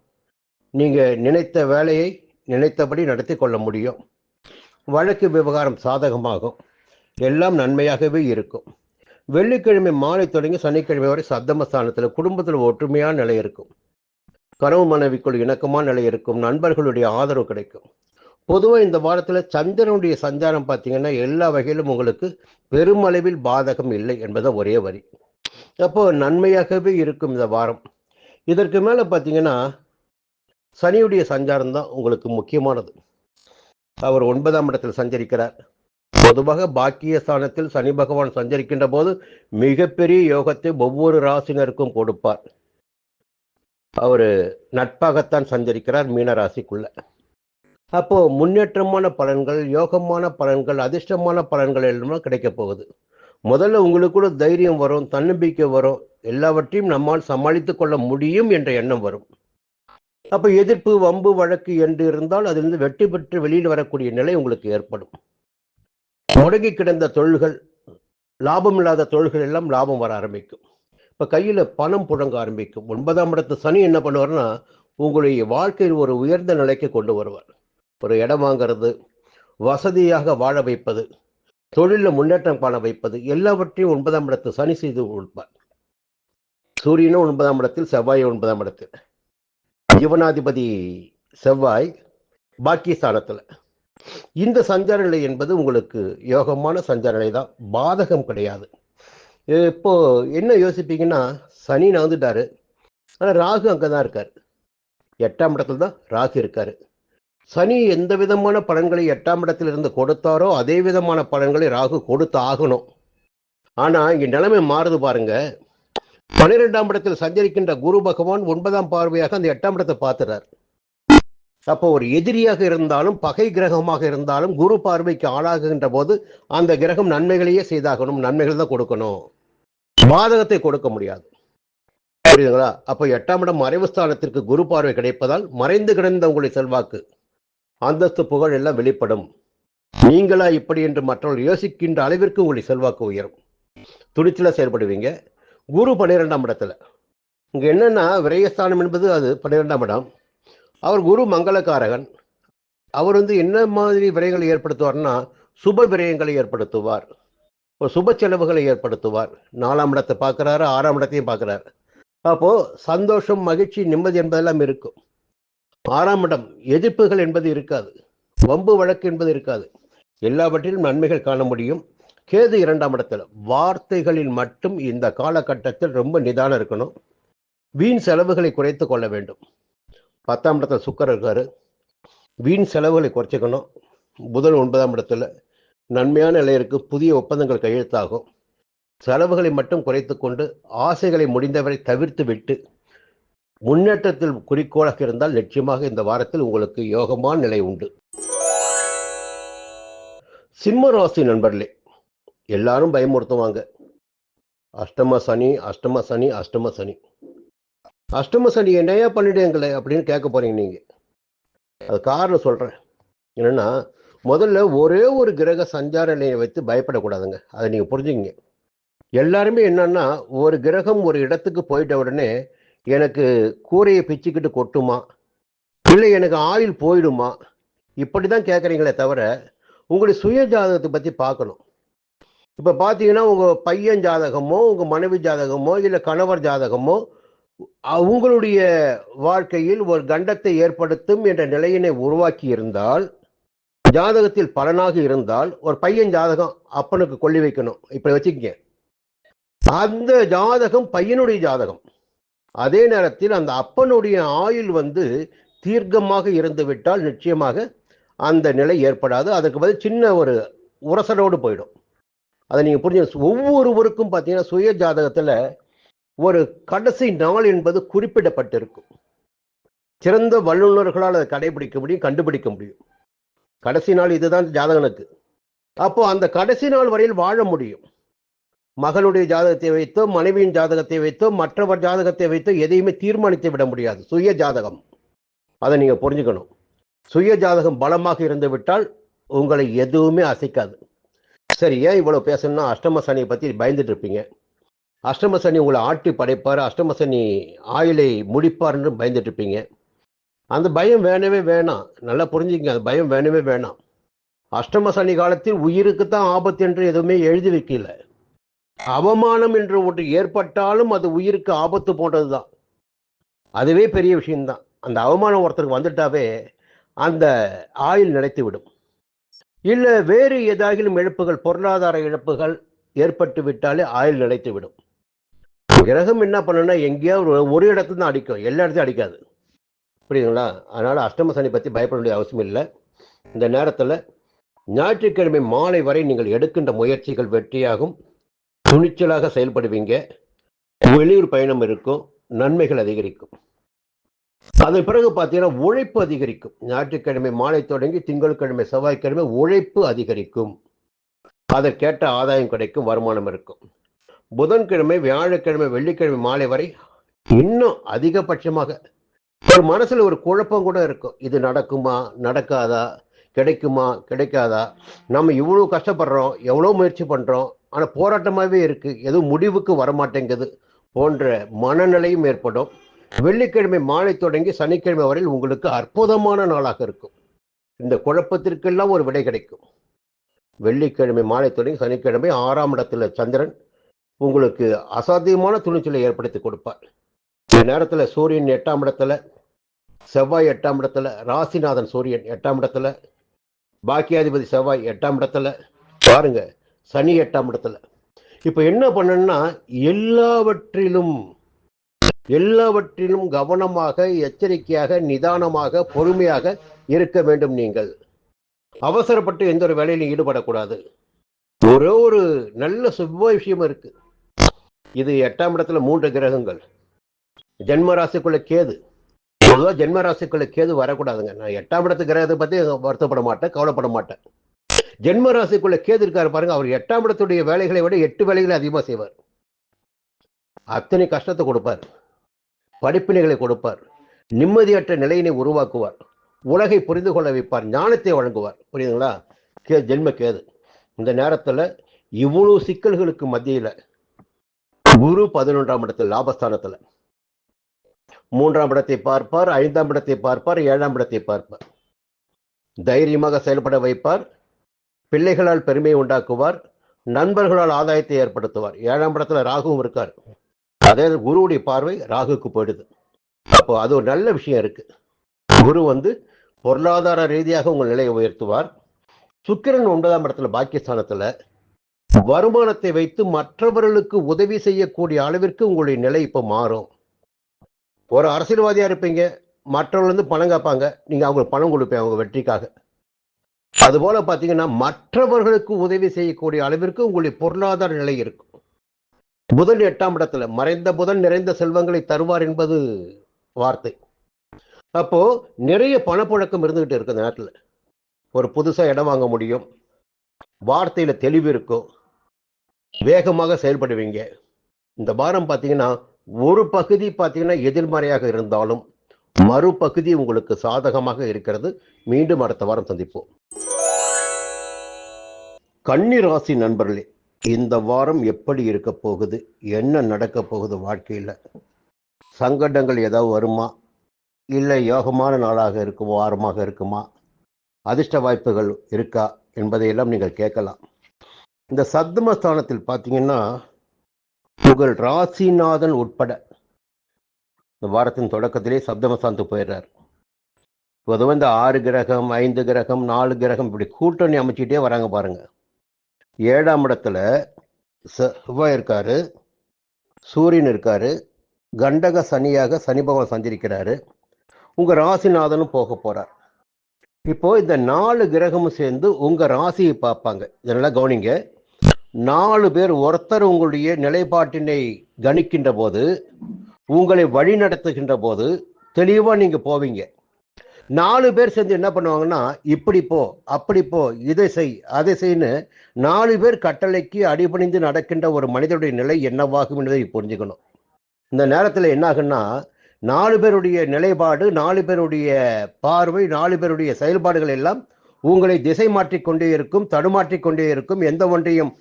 நீங்கள் நினைத்த வேலையை நினைத்தபடி நடத்தி கொள்ள முடியும். வழக்கு விவகாரம் சாதகமாகும். எல்லாம் நன்மையாகவே இருக்கும். வெள்ளிக்கிழமை மாலை தொடங்கி சனிக்கிழமை வரை சப்தமஸ்தானத்தில் குடும்பத்தில் ஒற்றுமையான நிலை இருக்கும். கனவு மனைவிக்குள் இணக்கமான நிலை இருக்கும். நண்பர்களுடைய ஆதரவு கிடைக்கும். பொதுவாக இந்த வாரத்தில் சந்திரனுடைய சஞ்சாரம் பார்த்தீங்கன்னா எல்லா வகையிலும் உங்களுக்கு பெருமளவில் பாதகம் இல்லை என்பதை ஒரே வரி. அப்போ நன்மையாகவே இருக்கும் இந்த வாரம். இதற்கு மேலே பார்த்தீங்கன்னா சனியுடைய சஞ்சாரம் தான் உங்களுக்கு முக்கியமானது. அவர் 9ஆம் இடத்தில் சஞ்சரிக்கிறார். பொதுவாக பாக்கிய ஸ்தானத்தில் சனி பகவான் சஞ்சரிக்கின்ற போது மிகப்பெரிய யோகத்தை ஒவ்வொரு ராசினருக்கும் கொடுப்பார். அவர் நட்பாகத்தான் சஞ்சரிக்கிறார் மீன ராசிக்குள்ள. அப்போ முன்னேற்றமான பலன்கள், யோகமான பலன்கள், அதிர்ஷ்டமான பலன்கள் எல்லாம் கிடைக்க போகுது. முதல்ல உங்களுக்கு கூட தைரியம் வரும், தன்னம்பிக்கை வரும். எல்லாவற்றையும் நம்மால் சமாளித்துக் கொள்ள முடியும் என்ற எண்ணம் வரும். அப்போ எதிர்ப்பு, வம்பு, வழக்கு என்று இருந்தால் அதிலிருந்து வெற்றி பெற்று வெளியில் வரக்கூடிய நிலை உங்களுக்கு ஏற்படும். முடங்கி கிடந்த தொழில்கள், லாபம் இல்லாத தொழில்கள் எல்லாம் லாபம் வர ஆரம்பிக்கும். இப்போ கையில் பணம் புழங்க ஆரம்பிக்கும். 9ஆம் இடத்து சனி என்ன பண்ணுவார்னா உங்களுடைய வாழ்க்கையில் ஒரு உயர்ந்த நிலைக்கு கொண்டு வருவார். ஒரு இடம் வாங்கிறது, வசதியாக வாழ வைப்பது, தொழிலில் முன்னேற்றம் காண வைப்பது, எல்லாவற்றையும் 9ஆம் இடத்து சனி செய்து கொடுப்பார். சூரியனும் 9ஆம் இடத்தில், செவ்வாய் 9ஆம் இடத்தில். ஜீவனாதிபதி செவ்வாய் பாக்கியஸ்தானத்தில். இந்த சஞ்சார நிலை என்பது உங்களுக்கு யோகமான சஞ்சார நிலை தான், பாதகம் கிடையாது. இப்போ என்ன யோசிப்பீங்கன்னா சனி நகர்ந்துட்டாரு, ஆனால் ராகு அங்கே தான் இருக்கார். 8ஆம் இடத்துல தான் ராகு இருக்காரு. சனி எந்த விதமான பலன்களை 8ஆம் இடத்தில் இருந்து கொடுத்தாரோ அதே விதமான பலன்களை ராகு கொடுத்து ஆகணும். ஆனால் இங்கே நிலைமை மாறுது பாருங்க. 12ஆம் இடத்தில் சஞ்சரிக்கின்ற குரு பகவான் 9ஆம் பார்வையாக அந்த 8ஆம் இடத்தை பார்த்துறார். அப்போ ஒரு எதிரியாக இருந்தாலும் பகை கிரகமாக இருந்தாலும் குரு பார்வைக்கு ஆளாகுகின்ற போது அந்த கிரகம் நன்மைகளையே செய்தாகணும், நன்மைகள் தான் கொடுக்கணும், பாதகத்தை கொடுக்க முடியாது. புரியுதுங்களா? அப்போ 8ஆம் இடம் மறைவு ஸ்தானத்திற்கு குரு பார்வை கிடைப்பதால் மறைந்து கிடந்த உங்களுடைய செல்வாக்கு, அந்தஸ்து, புகழ் எல்லாம் வெளிப்படும். நீங்களா இப்படி என்று மற்றவர்கள் யோசிக்கின்ற அளவிற்கு உங்களுடைய செல்வாக்கு உயரும். துணிச்சல செயல்படுவீங்க. குரு 12ஆம் இடத்துல. இங்க என்னன்னா விரயஸ்தானம் என்பது அது 12ஆம் இடம். அவர் குரு மங்களகாரகன். அவர் என்ன மாதிரி விரயங்களை ஏற்படுத்துவார்னா சுப விரயங்களை ஏற்படுத்துவார், ஒரு சுப செலவுகளை ஏற்படுத்துவார். 4ஆம் இடத்தை பார்க்கிறாரு, 6ஆம் இடத்தையும் பார்க்கிறார். அப்போ சந்தோஷம், மகிழ்ச்சி, நிம்மதி என்பதெல்லாம் இருக்கும். 6ஆம் இடம் எதிர்ப்புகள் என்பது இருக்காது, வம்பு வழக்கு என்பது இருக்காது. எல்லாவற்றிலும் நன்மைகள் காண முடியும். கேது 2ஆம் இடத்துல. வார்த்தைகளில் மட்டும் இந்த காலகட்டத்தில் ரொம்ப நிதானம் இருக்கணும். வீண் செலவுகளை குறைத்து கொள்ள வேண்டும். 10ஆம் இடத்துல சுக்கிரன் இருக்காரு. வீண் செலவுகளை குறைச்சிக்கணும். புதன் 9ஆம் இடத்துல நன்மையான நிலை இருக்கு. புதிய ஒப்பந்தங்கள் கையெழுத்தாகும். செலவுகளை மட்டும் குறைத்து கொண்டு ஆசைகளை முடிந்தவரை தவிர்த்து விட்டு முன்னேற்றத்தில் குறிக்கோளாக இருந்தால் நிச்சயமாக இந்த வாரத்தில் உங்களுக்கு யோகமான நிலை உண்டு. சிம்ம ராசி நண்பர்களே, எல்லாரும் பயமுறுத்துவாங்க. அஷ்டம சனி அஷ்டம சனி அஷ்டம சனி அஷ்டம சனி என்னையா பண்ணிடுங்களே அப்படின்னு கேட்க போறீங்க நீங்க. அது காரணம் சொல்றேன். என்னன்னா, முதல்ல ஒரே ஒரு கிரக சஞ்சார நிலையை வைத்து பயப்படக்கூடாதுங்க. அதை நீங்க புரிஞ்சுங்க. எல்லாருமே என்னன்னா, ஒரு கிரகம் ஒரு இடத்துக்கு போயிட்ட உடனே எனக்கு கூரையை பிச்சுக்கிட்டு கொட்டுமா, இல்லை எனக்கு ஆயுள் போயிடுமா, இப்படிதான் கேட்குறீங்களே தவிர உங்களுடைய சுய ஜாதகத்தை பற்றி பார்க்கணும். இப்போ பார்த்தீங்கன்னா, உங்கள் பையன் ஜாதகமோ உங்கள் மனைவி ஜாதகமோ இல்லை கணவர் ஜாதகமோ உங்களுடைய வாழ்க்கையில் ஒரு கண்டத்தை ஏற்படுத்தும் என்ற நிலையினை உருவாக்கி இருந்தால், ஜாதகத்தில் பலனாக இருந்தால், ஒரு பையன் ஜாதகம் அப்பனுக்கு கொள்ளி வைக்கணும் இப்படி வச்சுக்கங்க. அந்த ஜாதகம் பையனுடைய ஜாதகம். அதே நேரத்தில் அந்த அப்பனுடைய ஆயுள் தீர்க்கமாக இருந்து விட்டால் நிச்சயமாக அந்த நிலை ஏற்படாது. அதுக்கு பதில் சின்ன ஒரு உரசலோடு போயிடும். அதை நீங்க புரிஞ்சு, ஒவ்வொருவருக்கும் பார்த்தீங்கன்னா சுய ஜாதகத்துல ஒரு கடைசி நாள் என்பது குறிப்பிடப்பட்டிருக்கும். சிறந்த வல்லுநர்களால் அதை கடைபிடிக்க முடியும், கண்டுபிடிக்க முடியும். கடைசி நாள் இதுதான் ஜாதகனுக்கு. அப்போ அந்த கடைசி நாள் வரையில் வாழ முடியும். மகளுடைய ஜாதகத்தை வைத்தோ மனைவியின் ஜாதகத்தை வைத்தோ மற்றவர் ஜாதகத்தை வைத்தோ எதையுமே தீர்மானித்து விட முடியாது. சுய ஜாதகம், அதை நீங்க புரிஞ்சுக்கணும். சுய ஜாதகம் பலமாக இருந்து விட்டால் உங்களை எதுவுமே அசைக்காது. சரி, ஏன் இவ்வளவு பேசணும்னா, அஷ்டம சனியை பத்தி பயந்துட்டு இருப்பீங்க. அஷ்டம சனி உங்களை ஆட்டி படைப்பார், அஷ்டம சனி ஆயுளை முடிப்பார்னு பயந்துட்டு இருப்பீங்க. அந்த பயம் வேணவே வேணாம். நல்லா புரிஞ்சுக்கங்க, அந்த பயம் வேணவே வேணாம். அஷ்டம சனி காலத்தில் உயிருக்கு தான் ஆபத்து என்று எதுவுமே எழுதி வைக்கல. அவமானம் என்று ஒன்று ஏற்பட்டாலும் அது உயிருக்கு ஆபத்து போன்றதுதான். அதுவே பெரிய விஷயம்தான். அந்த அவமானம் ஒருத்தருக்கு வந்துட்டாவே அந்த ஆயுள் நிலைத்து விடும். இல்ல வேறு ஏதாகிலும் இழப்புகள், பொருளாதார இழப்புகள் ஏற்பட்டு விட்டாலே ஆயுள் நிலைத்து விடும். கிரகம் என்ன பண்ணுன்னா, எங்கேயாவது ஒரு இடத்துல தான் அடிக்கும், எல்லா இடத்தையும் அடிக்காது. புரியுதுங்களா? அதனால அஷ்டம சனி பத்தி பயப்பட வேண்டிய அவசியம் இல்லை. இந்த நேரத்தில் ஞாயிற்றுக்கிழமை மாலை வரை நீங்கள் எடுக்கின்ற முயற்சிகள் வெற்றியாகும். துணிச்சலாக செயல்படுவீங்க. வெளியூர் பயணம் இருக்கும், நன்மைகள் அதிகரிக்கும். அதன் பிறகு பார்த்தீங்கன்னா உழைப்பு அதிகரிக்கும். ஞாயிற்றுக்கிழமை மாலை தொடங்கி திங்கட்கிழமை செவ்வாய்க்கிழமை உழைப்பு அதிகரிக்கும். அதற்கேற்ற ஆதாயம் கிடைக்கும், வருமானம் இருக்கும். புதன்கிழமை வியாழக்கிழமை வெள்ளிக்கிழமை மாலை வரை இன்னும் அதிகபட்சமாக ஒரு மனசுல ஒரு குழப்பம் கூட இருக்கும். இது நடக்குமா நடக்காதா, கிடைக்குமா கிடைக்காதா, நம்ம இவ்வளவு கஷ்டப்படுறோம், எவ்வளவு முயற்சி பண்றோம், ஆனா போராட்டமாகவே இருக்கு, எதுவும் முடிவுக்கு வரமாட்டேங்குது போன்ற மனநிலையும் ஏற்படும். வெள்ளிக்கிழமை மாலை தொடங்கி சனிக்கிழமை வரையில் உங்களுக்கு அற்புதமான நாளாக இருக்கும். இந்த குழப்பத்திற்கெல்லாம் ஒரு விடை கிடைக்கும். வெள்ளிக்கிழமை மாலை தொடங்கி சனிக்கிழமை 6ஆம் இடத்துல சந்திரன் உங்களுக்கு அசாத்தியமான துணிச்சலை ஏற்படுத்தி கொடுப்பார். இந்த நேரத்தில் சூரியன் 8ஆம் இடத்துல, செவ்வாய் 8ஆம் இடத்துல, ராசிநாதன் சூரியன் 8ஆம் இடத்துல, பாக்கியாதிபதி செவ்வாய் 8ஆம் இடத்துல, பாருங்க சனி 8ஆம் இடத்துல. இப்ப என்ன பண்ணணும்னா, எல்லாவற்றிலும் கவனமாக, எச்சரிக்கையாக, நிதானமாக, பொறுமையாக இருக்க வேண்டும். நீங்கள் அவசரப்பட்டு எந்த ஒரு வேலையிலும் ஈடுபடக்கூடாது. ஒரே ஒரு நல்ல சுப விஷயம் இருக்கு. இது 8ஆம் இடத்துல 3 கிரகங்கள். ஜென்ம ராசிக்குள்ள கேது. பொதுவாக ஜென்ம ராசிக்குள்ள கேது வரக்கூடாதுங்க. நான் 8ஆம் இடத்து கிரகத்தை பத்தி வருத்தப்பட மாட்டேன், கவலைப்பட மாட்டேன். ஜென்ம ராசிக்குள்ள கேது இருக்காரு பாருங்க, அவர் 8ஆம் இடத்துடைய வேலைகளை விட 8 வேலைகளை அதிகமாக செய்வார். அத்தனை கஷ்டத்தை கொடுப்பார், படிப்பினைகளை கொடுப்பார், நிம்மதியற்ற நிலையினை உருவாக்குவார், உலகை புரிந்து கொள்ள வைப்பார், ஞானத்தை வழங்குவார். புரியுதுங்களா? ஜென்ம கேது. இந்த நேரத்தில் இவ்வளவு சிக்கல்களுக்கு மத்தியில் குரு 11ஆம் இடத்தில் லாபஸ்தானத்தில் 3ஆம் இடத்தை பார்ப்பார், 5ஆம் இடத்தை பார்ப்பார், 7ஆம் இடத்தை பார்ப்பார். தைரியமாக செயல்பட வைப்பார், பிள்ளைகளால் பெருமையை உண்டாக்குவார், நண்பர்களால் ஆதாயத்தை ஏற்படுத்துவார். 7ஆம் இடத்துல ராகுவும் இருக்கார். அதே குருவுடைய பார்வை ராகுக்கு போயிடுது. அப்போ அது ஒரு நல்ல விஷயம் இருக்கு. குரு பொருளாதார ரீதியாக உங்கள் நிலையை உயர்த்துவார். சுக்கிரன் 9ஆம் இடத்துல பாக்கியஸ்தானத்துல வருமானத்தை வைத்து மற்றவர்களுக்கு உதவி செய்யக்கூடிய அளவிற்கு உங்களுடைய நிலை இப்ப மாறும். ஒரு அரசியல்வாதியா இருப்பீங்க, மற்றவர்கள் வந்து பணம் கேட்பாங்க, நீங்க அவங்களுக்கு பணம் கொடுப்பீங்க அவங்க வெற்றிக்காக. அதுபோல பாத்தீங்கன்னா மற்றவர்களுக்கு உதவி செய்யக்கூடிய அளவிற்கு உங்களுடைய பொருளாதார நிலை இருக்கும். புதன் 8ஆம் இடத்துல, மறைந்த புதன் நிறைந்த செல்வங்களை தருவார் என்பது வார்த்தை. அப்போ நிறைய பணப்புழக்கம் இருந்துகிட்டு இருக்கு அந்த நேரத்துல. ஒரு புதுசா இடம் வாங்க முடியும், வார்த்தையில தெளிவு இருக்கும், வேகமாக செயல்படுவீங்க. இந்த வாரம் பாத்தீங்கன்னா ஒரு பகுதி பாத்தீங்கன்னா எதிர்மறையாக இருந்தாலும் மறுபகுதி உங்களுக்கு சாதகமாக இருக்கிறது. மீண்டும் அடுத்த வாரம் சந்திப்போம். கன்னி ராசி நண்பர்களே, இந்த வாரம் எப்படி இருக்க போகுது, என்ன நடக்க போகுது வாழ்க்கையில், சங்கடங்கள் ஏதாவது வருமா, இல்லை யோகமான நாளாக இருக்குமா, வாரமாக இருக்குமா, அதிர்ஷ்ட வாய்ப்புகள் இருக்கா என்பதையெல்லாம் நீங்கள் கேட்கலாம். இந்த சப்தமஸ்தானத்தில் பார்த்தீங்கன்னா உங்கள் ராசிநாதன் உட்பட இந்த வாரத்தின் தொடக்கத்திலே சப்தமஸ்தானத்துக்கு போயிடுறார். பொதுவாக இந்த 6 கிரகம் 5 கிரகம் 4 கிரகம் இப்படி கூட்டணி அமைச்சிட்டே வராங்க பாருங்க. 7ஆம் இடத்துல செவ்வாய் இருக்காரு, சூரியன் இருக்காரு, கண்டக சனியாக சனி பகவான் சஞ்சரிக்கிறாரு, உங்க ராசிநாதனும் போக போறார். இப்போ இந்த 4 கிரகமும் சேர்ந்து உங்க ராசியை பார்ப்பாங்க. இதெல்லாம் கவனிங்க. 4 பேர் ஒருத்தர் உங்களுடைய நிலைப்பாட்டினை கணிக்கின்ற போது, உங்களை வழி நடத்துகின்ற போது தெளிவா நீங்க போவீங்க. 4 பேர் சேர்ந்து என்ன பண்ணுவாங்கன்னா, இப்படி போ, அப்படி போ, இதை செய், அதை செய்யு 4 பேர் கட்டளைக்கு அடிபணிந்து நடக்கின்ற ஒரு மனிதனுடைய நிலை என்னவாகும் என்பதை புரிஞ்சுக்கணும். இந்த நேரத்தில் என்ன ஆகுன்னா, 4 பேருடைய நிலைப்பாடு, 4 பேருடைய பார்வை, 4 பேருடைய செயல்பாடுகள் எல்லாம் உங்களை திசை மாற்றிக்கொண்டே இருக்கும், தடுமாற்றிக்கொண்டே இருக்கும். எந்த ஒன்றையும்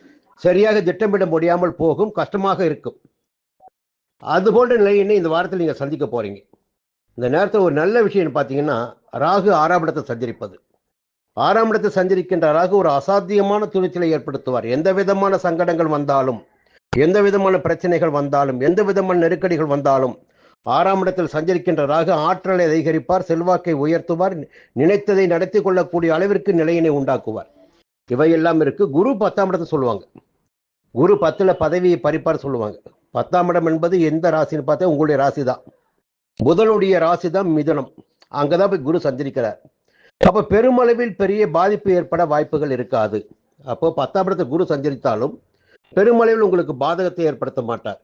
சரியாக திட்டமிட முடியாமல் போகும், கஷ்டமாக இருக்கும். அது போன்ற நிலையினை இந்த வாரத்தில் நீங்க சந்திக்க போறீங்க. இந்த நேரத்தில் ஒரு நல்ல விஷயம் பார்த்தீங்கன்னா, ராகு 6ஆம் இடத்தை சஞ்சரிப்பது. 6ஆம் இடத்தை சஞ்சரிக்கின்ற ராகு ஒரு அசாத்தியமான துணிச்சலை ஏற்படுத்துவார். எந்த விதமான சங்கடங்கள் வந்தாலும், எந்த விதமான பிரச்சனைகள் வந்தாலும், எந்த விதமான நெருக்கடிகள் வந்தாலும் 6ஆம் இடத்தில் சஞ்சரிக்கின்ற ராகு ஆற்றலை அதிகரிப்பார், செல்வாக்கை உயர்த்துவார், நினைத்ததை நடத்தி கொள்ளக்கூடிய அளவிற்கு நிலையினை உண்டாக்குவார். இவையெல்லாம் இருக்கு. குரு 10ஆம் இடத்தை சொல்லுவாங்க. குரு 10ல பதவியை பறிப்பார் சொல்லுவாங்க. 10ஆம் இடம் என்பது எந்த ராசின்னு பார்த்தா உங்களுடைய ராசி தான். புதனுடைய ராசி தான் மிதுனம். அங்கதான் போய் குரு சஞ்சரிக்கிறார். அப்ப பெருமளவில் பெரிய பாதிப்பு ஏற்பட வாய்ப்புகள் இருக்காது. அப்போ 10ஆம் இடத்தை குரு சஞ்சரித்தாலும் பெருமளவில் உங்களுக்கு பாதகத்தை ஏற்படுத்த மாட்டார்.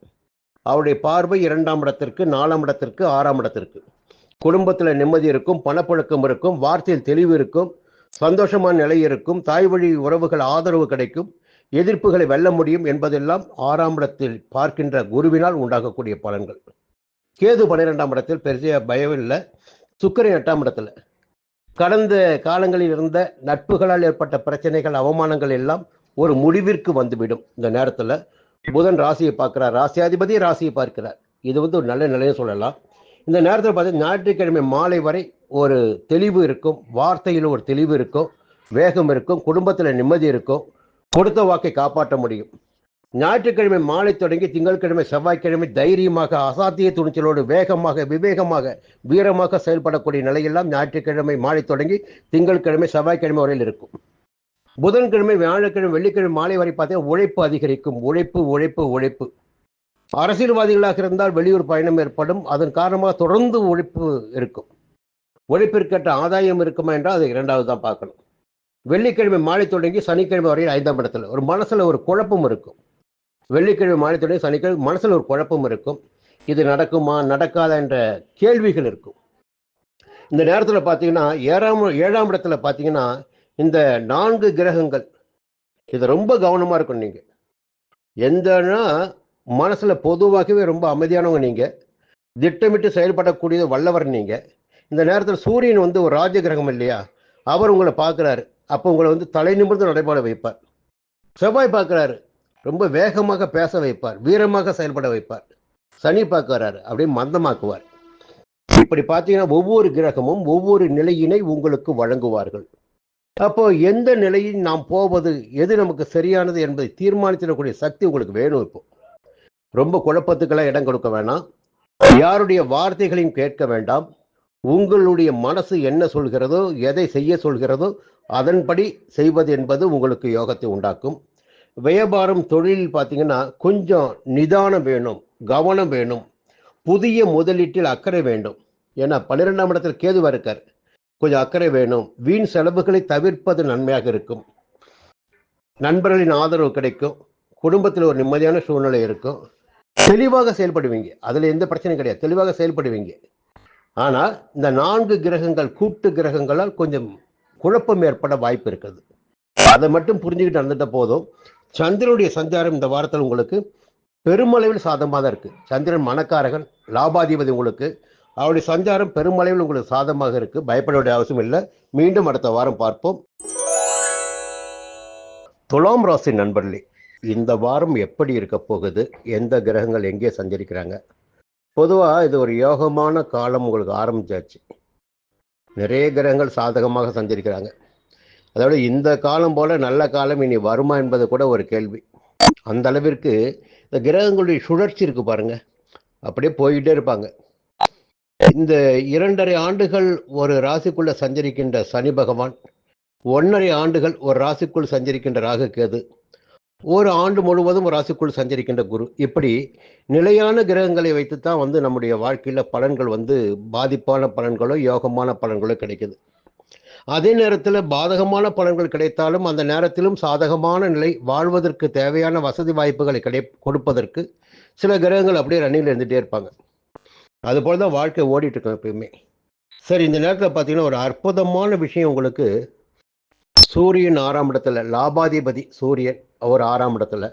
அவருடைய பார்வை 2ஆம் இடத்திற்கு, 4ஆம் இடத்திற்கு, 6ஆம் இடத்திற்கு. குடும்பத்தில் நிம்மதி இருக்கும், பணப்புழக்கம் இருக்கும், வார்த்தையில் தெளிவு இருக்கும், சந்தோஷமான நிலை இருக்கும், தாய் வழி உறவுகள் ஆதரவு கிடைக்கும், எதிர்ப்புகளை வெல்ல முடியும் என்பதெல்லாம் 6ஆம் இடத்தில் பார்க்கின்ற குருவினால் உண்டாகக்கூடிய பலன்கள். கேது 12ஆம் இடத்தில் பெரிய பயம் இல்லை. சுக்கிரன் 8ஆம் இடத்துல கடந்த காலங்களில் இருந்த நட்புகளால் ஏற்பட்ட பிரச்சனைகள், அவமானங்கள் எல்லாம் ஒரு முடிவிற்கு வந்துவிடும். இந்த நேரத்தில் புதன் ராசியை பார்க்கிறார், ராசியாதிபதி ராசியை பார்க்கிறார். இது ஒரு நல்ல நிலையை சொல்லலாம். இந்த நேரத்தில் பார்த்தீங்கன்னா ஞாயிற்றுக்கிழமை மாலை வரை ஒரு தெளிவு இருக்கும், வார்த்தையில் ஒரு தெளிவு இருக்கும், வேகம் இருக்கும், குடும்பத்தில் நிம்மதி இருக்கும், கொடுத்த வாக்கை காப்பாற்ற முடியும். ஞாயிற்றுக்கிழமை மாலை தொடங்கி திங்கட்கிழமை செவ்வாய்க்கிழமை தைரியமாக, அசாத்திய துணிச்சலோடு, வேகமாக, விவேகமாக, வீரமாக செயல்படக்கூடிய நிலையெல்லாம் ஞாயிற்றுக்கிழமை மாலை தொடங்கி திங்கட்கிழமை செவ்வாய்க்கிழமை வரையில் இருக்கும். புதன்கிழமை, வியாழக்கிழமை, வெள்ளிக்கிழமை மாலை வரை பார்த்தீங்கன்னா உழைப்பு அதிகரிக்கும். உழைப்பு உழைப்பு உழைப்பு. அரசியல்வாதிகளாக இருந்தால் வெளியூர் பயணம் ஏற்படும். அதன் காரணமாக தொடர்ந்து உழைப்பு இருக்கும். உழைப்பிற்கேற்ற ஆதாயம் இருக்குமா என்றால் அது 2வது தான் பார்க்கணும். வெள்ளிக்கிழமை மாலை தொடங்கி சனிக்கிழமை வரையில் 5ஆம் இடத்துல ஒரு மனசுல ஒரு குழப்பம் இருக்கும். வெள்ளிக்கிழமை மாலை தொடங்கி சனிக்கிழமை மனசுல ஒரு குழப்பம் இருக்கும். இது நடக்குமா நடக்காதா என்ற கேள்விகள் இருக்கும். இந்த நேரத்தில் பார்த்தீங்கன்னா 7ஆம் இடத்துல பார்த்தீங்கன்னா இந்த 4 கிரகங்கள், இது ரொம்ப கவனமா இருக்கும். நீங்க எந்தனா மனசுல பொதுவாகவே ரொம்ப அமைதியானவங்க, நீங்க திட்டமிட்டு செயல்படக்கூடிய வல்லவர் நீங்க. இந்த நேரத்தில் சூரியன் ஒரு ராஜ கிரகம் இல்லையா, அவர் உங்களை பார்க்கிறாரு. அப்போ உங்களை தலை நிமிர்ந்து நடைபெற வைப்பார். செவ்வாய் பார்க்கிறாரு, ரொம்ப வேகமாக பேச வைப்பார், வீரமாக செயல்பட வைப்பார். சனி பார்க்கிறாரு, அப்படியே மந்தமாக்குவார். இப்படி பார்த்தீங்கன்னா ஒவ்வொரு கிரகமும் ஒவ்வொரு நிலையினை உங்களுக்கு வழங்குவார்கள். அப்போ எந்த நிலையில் நாம் போவது, எது நமக்கு சரியானது என்பதை தீர்மானித்திடக்கூடிய சக்தி உங்களுக்கு வேணும். இப்போ ரொம்ப குழப்பத்துக்கெல்லாம் இடம் கொடுக்க வேணாம், யாருடைய வார்த்தைகளையும் கேட்க வேண்டாம். உங்களுடைய மனசு என்ன சொல்கிறதோ, எதை செய்ய சொல்கிறதோ அதன்படி செய்வது என்பது உங்களுக்கு யோகத்தை உண்டாக்கும். வியாபாரம் தொழில் பார்த்தீங்கன்னா கொஞ்சம் நிதானம் வேணும், கவனம் வேணும். புதிய முதலீட்டில் அக்கறை வேண்டும். ஏன்னா 12ஆம் இடத்தில் கேதுவா இருக்கார். கொஞ்சம் அக்கறை வேணும். வீண் செலவுகளை தவிர்ப்பது நன்மையாக இருக்கும். நண்பர்களின் ஆதரவு கிடைக்கும். குடும்பத்தில் ஒரு நிம்மதியான சூழ்நிலை இருக்கும். தெளிவாக செயல்படுவீங்க. அதுல எந்த பிரச்சனையும் கிடையாது. தெளிவாக செயல்படுவீங்க. ஆனால் இந்த 4 கிரகங்கள் கூட்டு கிரகங்களால் கொஞ்சம் குழப்பம் ஏற்பட வாய்ப்பு இருக்குது. அதை மட்டும் புரிஞ்சுக்கிட்டு நடந்துட்ட போதும். சந்திரனுடைய சஞ்சாரம் இந்த வாரத்தில் உங்களுக்கு பெருமளவில் சாதகமாக தான் இருக்கு. சந்திரன் மனக்காரகன், லாபாதிபதி. உங்களுக்கு அவருடைய சஞ்சாரம் பெருமளவில் உங்களுக்கு சாதகமாக இருக்கு. பயப்பட வேண்டிய அவசியம் இல்லை. மீண்டும் அடுத்த வாரம் பார்ப்போம். துலாம் ராசி நண்பர்களே, இந்த வாரம் எப்படி இருக்க போகுது, எந்த கிரகங்கள் எங்கே சஞ்சரிக்கிறாங்க? பொதுவாக இது ஒரு யோகமான காலம் உங்களுக்கு ஆரம்பிச்சாச்சு. நிறைய கிரகங்கள் சாதகமாக சஞ்சரிக்கிறாங்க. அதோட இந்த காலம் போல நல்ல காலம் இனி வருமா என்பது கூட ஒரு கேள்வி. அந்த அளவிற்கு இந்த கிரகங்களுடைய சுழற்சி இருக்கு பாருங்க, அப்படியே போயிட்டே இருப்பாங்க. இந்த 2.5 ஆண்டுகள் ஒரு ராசிக்குள்ள சஞ்சரிக்கின்ற சனி பகவான், 1.5 ஆண்டுகள் ஒரு ராசிக்குள் சஞ்சரிக்கின்ற ராகு கேது, ஒரு ஆண்டு முழுவதும் ஒரு ராசிக்குள் சஞ்சரிக்கின்ற குரு, இப்படி நிலையான கிரகங்களை வைத்துத்தான் நம்முடைய வாழ்க்கையில பலன்கள் பாதிப்பான பலன்களோ யோகமான பலன்களோ கிடைக்குது. அதே நேரத்தில் பாதகமான பலன்கள் கிடைத்தாலும் அந்த நேரத்திலும் சாதகமான நிலை, வாழ்வதற்கு தேவையான வசதி வாய்ப்புகளை கொடுப்பதற்கு சில கிரகங்கள் அப்படியே ரன்னிங்ல இருந்துகிட்டே இருப்பாங்க. அதுபோல தான் வாழ்க்கை ஓடிட்டு இருக்கோம் எப்பயுமே. சரி, இந்த நேரத்தில் பார்த்தீங்கன்னா ஒரு அற்புதமான விஷயம் உங்களுக்கு. சூரியன் 6ஆம் இடத்துல, லாபாதிபதி சூரியன் அவர் 6ஆம் இடத்துல,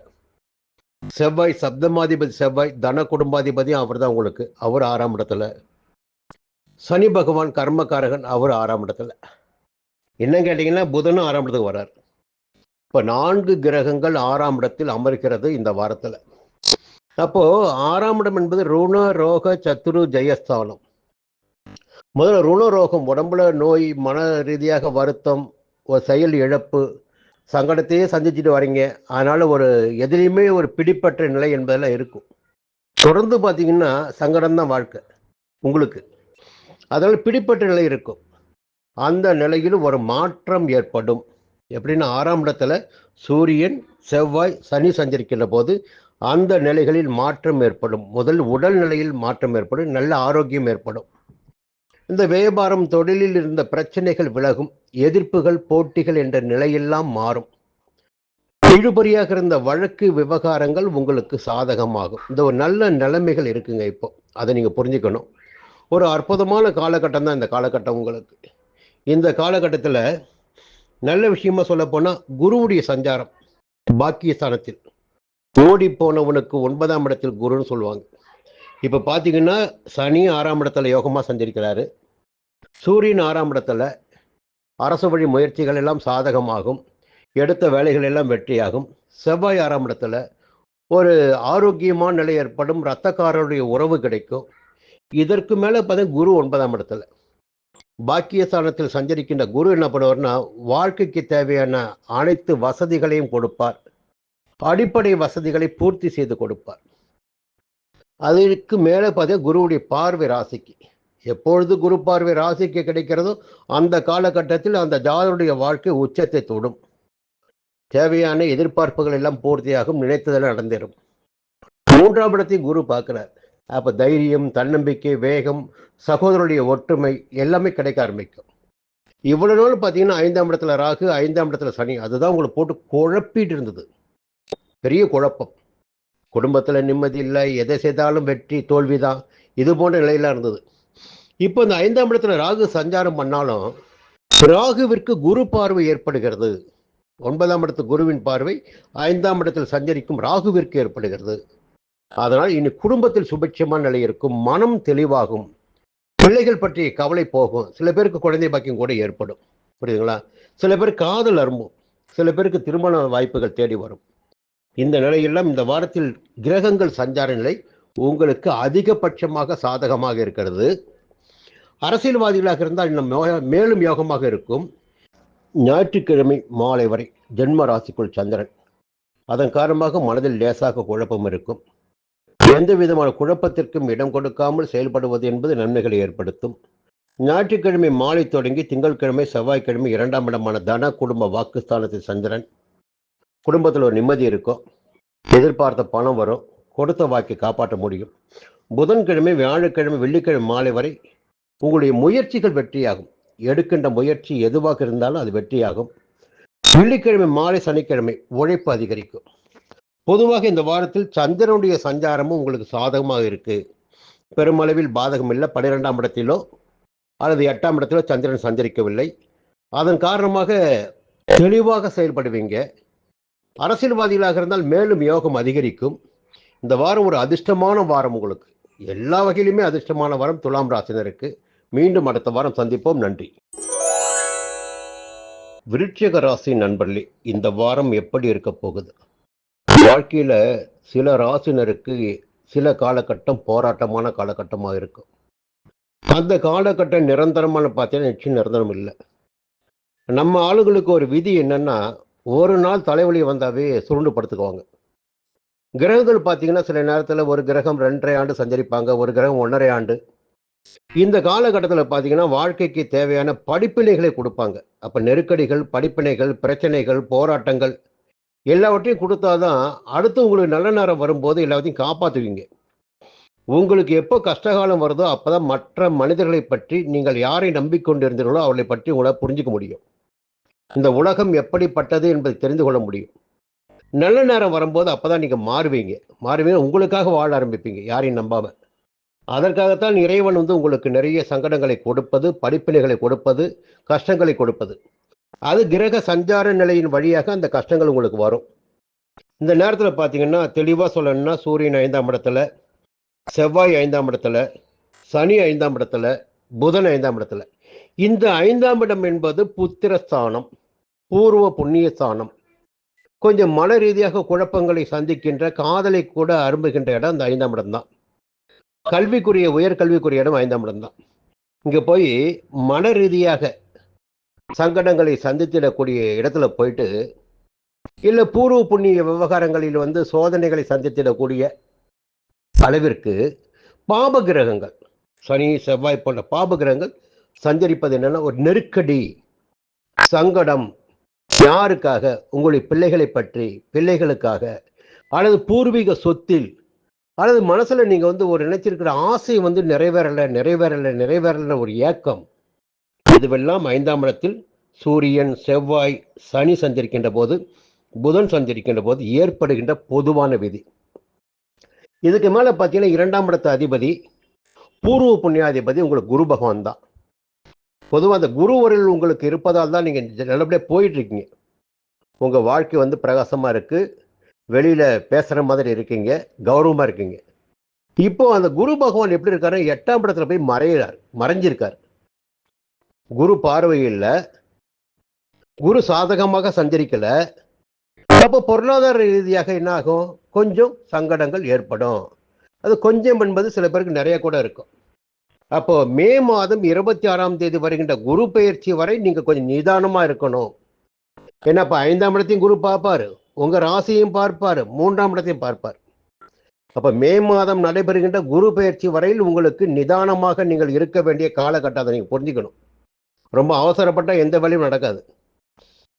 செவ்வாய் சப்தமாதிபதி செவ்வாய், தன குடும்பாதிபதியும் அவர் தான் உங்களுக்கு, அவர் 6ஆம் இடத்துல, சனி பகவான் கர்மகாரகன் அவர் 6ஆம் இடத்துல. என்ன கேட்டீங்கன்னா புதனும் 6ஆம் இடத்துக்கு வர்றார். இப்போ 4 கிரகங்கள் 6ஆம் இடத்தில் அமர்கிறது இந்த வாரத்தில். அப்போ 6ஆம் இடம் என்பது ருண ரோக சத்துரு ஜெயஸ்தானம். முதல்ல ருண ரோகம், உடம்புல நோய், மன ரீதியாக வருத்தம், ஒரு செயல் இழப்பு, சங்கடத்தையே சந்திச்சுட்டு வரீங்க. அதனால ஒரு எதிலையுமே ஒரு பிடிப்பற்ற நிலை என்பதெல்லாம் இருக்கும். தொடர்ந்து பார்த்தீங்கன்னா சங்கடம் தான் வாழ்க்கை உங்களுக்கு. அதனால பிடிப்பற்ற நிலை இருக்கும். அந்த நிலையில் ஒரு மாற்றம் ஏற்படும். எப்படின்னா 6ஆம் இடத்துல சூரியன் செவ்வாய் சனி சஞ்சரிக்கின்ற போது அந்த நிலைகளில் மாற்றம் ஏற்படும். முதல் உடல் நிலையில் மாற்றம் ஏற்படும், நல்ல ஆரோக்கியம் ஏற்படும். இந்த வியாபாரம் தொழிலில் இருந்த பிரச்சனைகள் விலகும், எதிர்ப்புகள் போட்டிகள் என்ற நிலையெல்லாம் மாறும். இழுபறியாக இருந்த வழக்கு விவகாரங்கள் உங்களுக்கு சாதகமாகும். இந்த ஒரு நல்ல நிலைமைகள் இருக்குங்க. இப்போ அதை நீங்க புரிஞ்சுக்கணும். ஒரு அற்புதமான காலகட்டம் தான் இந்த காலகட்டம் உங்களுக்கு. இந்த காலகட்டத்தில் நல்ல விஷயமா சொல்ல போனா குருவுடைய சஞ்சாரம் பாக்கியஸ்தானத்தில், ஓடி போனவனுக்கு 9ஆம் இடத்தில் குருன்னு சொல்லுவாங்க. இப்ப பாத்தீங்கன்னா சனி 6ஆம் இடத்துல யோகமா சஞ்சரிக்கிறாரு. சூரியன் 6ஆம் இடத்துல, அரசு வழி முயற்சிகள் எல்லாம் சாதகமாகும், எடுத்த வேலைகள் எல்லாம் வெற்றியாகும். செவ்வாய் 6ஆம் இடத்துல, ஒரு ஆரோக்கியமான நிலை ஏற்படும், இரத்தக்காரருடைய உறவு கிடைக்கும். இதற்கு மேல பார்த்தீங்கன்னா குரு 9ஆம் இடத்துல, பாக்கியஸ்தானத்தில் சஞ்சரிக்கின்ற குரு என்ன பண்ணுவார்னா வாழ்க்கைக்கு தேவையான அனைத்து வசதிகளையும் கொடுப்பார். அடிப்படை வசதிகளை பூர்த்தி செய்து கொடுப்பார். அதற்கு மேலே பார்த்தீங்கன்னா குருவுடைய பார்வை ராசிக்கு, எப்பொழுது குரு பார்வை ராசிக்கு கிடைக்கிறதோ அந்த காலகட்டத்தில் அந்த ஜாதருடைய வாழ்க்கை உச்சத்தை தொடும். தேவையான எதிர்பார்ப்புகள் எல்லாம் பூர்த்தியாகும், நினைத்ததெல்லாம் நடந்தேறும். 3ஆம் இடத்தையும் குரு பார்க்கிறார். அப்ப தைரியம், தன்னம்பிக்கை, வேகம், சகோதரருடைய ஒற்றுமை எல்லாமே கிடைக்க ஆரம்பிக்கும். இவ்வளவு நாள் பார்த்தீங்கன்னா 5ஆம் இடத்துல ராகு, 5ஆம் இடத்துல சனி, அதுதான் உங்களை போட்டு குழப்பிட்டு இருந்தது. பெரிய குழப்பம். குடும்பத்துல நிம்மதி இல்லை, எதை செய்தாலும் வெற்றி தோல்விதான், இது போன்ற நிலையெல்லாம் இருந்தது. இப்போ இந்த 5ஆம் இடத்துல ராகு சஞ்சாரம் பண்ணாலும் ராகுவிற்கு குரு பார்வை ஏற்படுகிறது. 9ஆம் இடத்து குருவின் பார்வை 5ஆம் இடத்தில் சஞ்சரிக்கும் ராகுவிற்கு ஏற்படுகிறது. அதனால் இனி குடும்பத்தில் சுபிட்சமான நிலை இருக்கும், மனம் தெளிவாகும், பிள்ளைகள் பற்றிய கவலை போகும். சில பேருக்கு குழந்தை பாக்கியம் கூட ஏற்படும், புரியுதுங்களா? சில பேருக்கு காதல் அரும்பும், சில பேருக்கு திருமண வாய்ப்புகள் தேடி வரும். இந்த நிலையெல்லாம் இந்த வாரத்தில் கிரகங்கள் சஞ்சார நிலை உங்களுக்கு அதிகபட்சமாக சாதகமாக இருக்கிறது. அரசியல்வாதிகளாக இருந்தால் இன்னும் மேலும் யோகமாக இருக்கும். ஞாயிற்றுக்கிழமை மாலை வரை ஜென்ம ராசிக்குள் சந்திரன், அதன் காரணமாக மனதில் லேசாக குழப்பம் இருக்கும். எந்த விதமான குழப்பத்திற்கும் இடம் கொடுக்காமல் செயல்படுவது என்பது நன்மைகளை ஏற்படுத்தும். ஞாயிற்றுக்கிழமை மாலை தொடங்கி திங்கட்கிழமை செவ்வாய்க்கிழமை 2ஆம் இடமான தன குடும்ப வாக்குஸ்தானத்தில் சந்திரன், குடும்பத்தில் ஒரு நிம்மதி இருக்கும், எதிர்பார்த்த பணம் வரும், கொடுத்த வாக்கை காப்பாற்ற முடியும். புதன்கிழமை, வியாழக்கிழமை, வெள்ளிக்கிழமை மாலை வரை உங்களுடைய முயற்சிகள் வெற்றியாகும். எடுக்கின்ற முயற்சி எதுவாக இருந்தாலும் அது வெற்றியாகும். வெள்ளிக்கிழமை மாலை, சனிக்கிழமை உழைப்பு அதிகரிக்கும். பொதுவாக இந்த வாரத்தில் சந்திரனுடைய சஞ்சாரமும் உங்களுக்கு சாதகமாக இருக்கு. பெருமளவில் பாதகம் இல்லை. 12ஆம் இடத்திலோ அல்லது 8ஆம் இடத்திலோ சந்திரன் சஞ்சரிக்கவில்லை. அதன் காரணமாக தெளிவாக செயல்படுவீங்க. அரசியல்வாதிகளாக இருந்தால் மேலும் யோகம் அதிகரிக்கும். இந்த வாரம் ஒரு அதிர்ஷ்டமான வாரம் உங்களுக்கு. எல்லா வகையிலுமே அதிர்ஷ்டமான வாரம் துலாம் ராசினருக்கு. மீண்டும் அடுத்த வாரம் சந்திப்போம். நன்றி. விருச்சிக ராசி நண்பர்களே, இந்த வாரம் எப்படி இருக்க போகுது? வாழ்க்கையில சில ராசினருக்கு சில காலகட்டம் போராட்டமான காலகட்டமாக இருக்கும். அந்த காலகட்டம் நிரந்தரமான பார்த்தீங்கன்னா நிச்சயம் நிரந்தரம் இல்லை. நம்ம ஆளுங்களுக்கு ஒரு விதி என்னன்னா, ஒரு நாள் தலைவலி வந்தாவே சுருண்டு படுத்துக்குவாங்க. கிரகங்கள் பார்த்தீங்கன்னா சில நேரத்தில் ஒரு கிரகம் 2.5 ஆண்டு சஞ்சரிப்பாங்க, ஒரு கிரகம் 1.5 ஆண்டு. இந்த காலகட்டத்தில் பார்த்தீங்கன்னா வாழ்க்கைக்கு தேவையான படிப்பினைகளை கொடுப்பாங்க. அப்போ நெருக்கடிகள், படிப்பினைகள், பிரச்சனைகள், போராட்டங்கள் எல்லாவற்றையும் கொடுத்தாதான் அடுத்து உங்களுக்கு நல்ல நேரம் வரும்போது எல்லாத்தையும் காப்பாற்றுவீங்க. உங்களுக்கு எப்போ கஷ்டகாலம் வருதோ அப்போதான் மற்ற மனிதர்களை பற்றி நீங்கள் யாரை நம்பிக்கொண்டிருந்தீர்களோ அவர்களை பற்றி உங்களால் புரிஞ்சிக்க முடியும். இந்த உலகம் எப்படிப்பட்டது என்பதை தெரிந்து கொள்ள முடியும். நல்ல நேரம் வரும்போது அப்போதான் நீங்கள் மாறுவீங்க. உங்களுக்காக வாழ ஆரம்பிப்பீங்க, யாரையும் நம்பாம. அதற்காகத்தான் இறைவன் உங்களுக்கு நிறைய சங்கடங்களை கொடுப்பது, படிப்பினைகளை கொடுப்பது, கஷ்டங்களை கொடுப்பது. அது கிரக சஞ்சார நிலையின் வழியாக அந்த கஷ்டங்கள் உங்களுக்கு வரும். இந்த நேரத்தில் பார்த்தீங்கன்னா தெளிவாக சொல்லணும்னா சூரியன் 5ஆம் இடத்துல, செவ்வாய் 5ஆம் இடத்துல, சனி 5ஆம் இடத்துல, புதன் 5ஆம் இடத்துல. இந்த 5ஆம் இடம் என்பது புத்திரஸ்தானம், பூர்வ புண்ணிய ஸ்தானம். கொஞ்சம் மன ரீதியாக குழப்பங்களை சந்திக்கின்ற, காதலை கூட அரும்புகின்ற இடம் அந்த 5ஆம் இடம் தான். கல்விக்குரிய, உயர்கல்விக்குரிய இடம் 5ஆம் இடம் தான். இங்கே போய் மன ரீதியாக சங்கடங்களை சந்தித்திடக்கூடிய இடத்துல போயிட்டு, இல்லை பூர்வ புண்ணிய விவகாரங்களில் சோதனைகளை சந்தித்திடக்கூடிய அளவிற்கு பாப கிரகங்கள், சனி செவ்வாய் போன்ற பாப கிரகங்கள் சஞ்சரிப்பது என்னன்னா ஒரு நெருக்கடி, சங்கடம். யாருக்காக? உங்களுடைய பிள்ளைகளை பற்றி, பிள்ளைகளுக்காக, அல்லது பூர்வீக சொத்தில், அல்லது மனசுல நீங்க ஒரு நினைச்சிருக்கிற ஆசை நிறைவேறல ஒரு ஏக்கம். இதுவெல்லாம் 5ஆம் இடத்தில் சூரியன், செவ்வாய், சனி சஞ்சரிக்கின்ற போது, புதன் சஞ்சரிக்கின்ற போது ஏற்படுகின்ற பொதுவான விதி. இதுக்கு மேல பார்த்தீங்கன்னா 2ஆம் இடத்து அதிபதி, பூர்வ புண்ணியாதிபதி உங்களுக்கு குரு பகவான் தான். பொதுவாக அந்த குருவரில் உங்களுக்கு இருப்பதால் தான் நீங்க நல்லபடியாக போயிட்டு இருக்கீங்க. உங்க வாழ்க்கை பிரகாசமா இருக்கு, வெளியில பேசுற மாதிரி இருக்கீங்க, கௌரவமா இருக்கீங்க. இப்போ அந்த குரு பகவான் எப்படி இருக்காரு? 8ஆம் இடத்துல போய் மறைஞ்சிருக்காரு. குரு பார்வையில், குரு சாதகமாக சஞ்சரிக்கல. அப்போ பொருளாதார ரீதியாக என்ன ஆகும்? கொஞ்சம் சங்கடங்கள் ஏற்படும். அது கொஞ்சம் என்பது சில பேருக்கு நிறைய கூட இருக்கும். அப்போ மே மாதம் 26ஆம் தேதி வருகின்ற குரு பெயர்ச்சி வரை நீங்க கொஞ்சம் நிதானமா இருக்கணும். ஏன்னா இப்ப 5ஆம் இடத்தையும் குரு பார்ப்பாரு, உங்க ராசியையும் பார்ப்பாரு, 3ஆம் இடத்தையும் பார்ப்பார். அப்ப மே மாதம் நடைபெறுகின்ற குரு பெயர்ச்சி வரையில் உங்களுக்கு நிதானமாக நீங்கள் இருக்க வேண்டிய காலகட்டத்தை நீங்க புரிஞ்சுக்கணும். ரொம்ப அவசரப்பட்ட எந்த வேலையும் நடக்காது.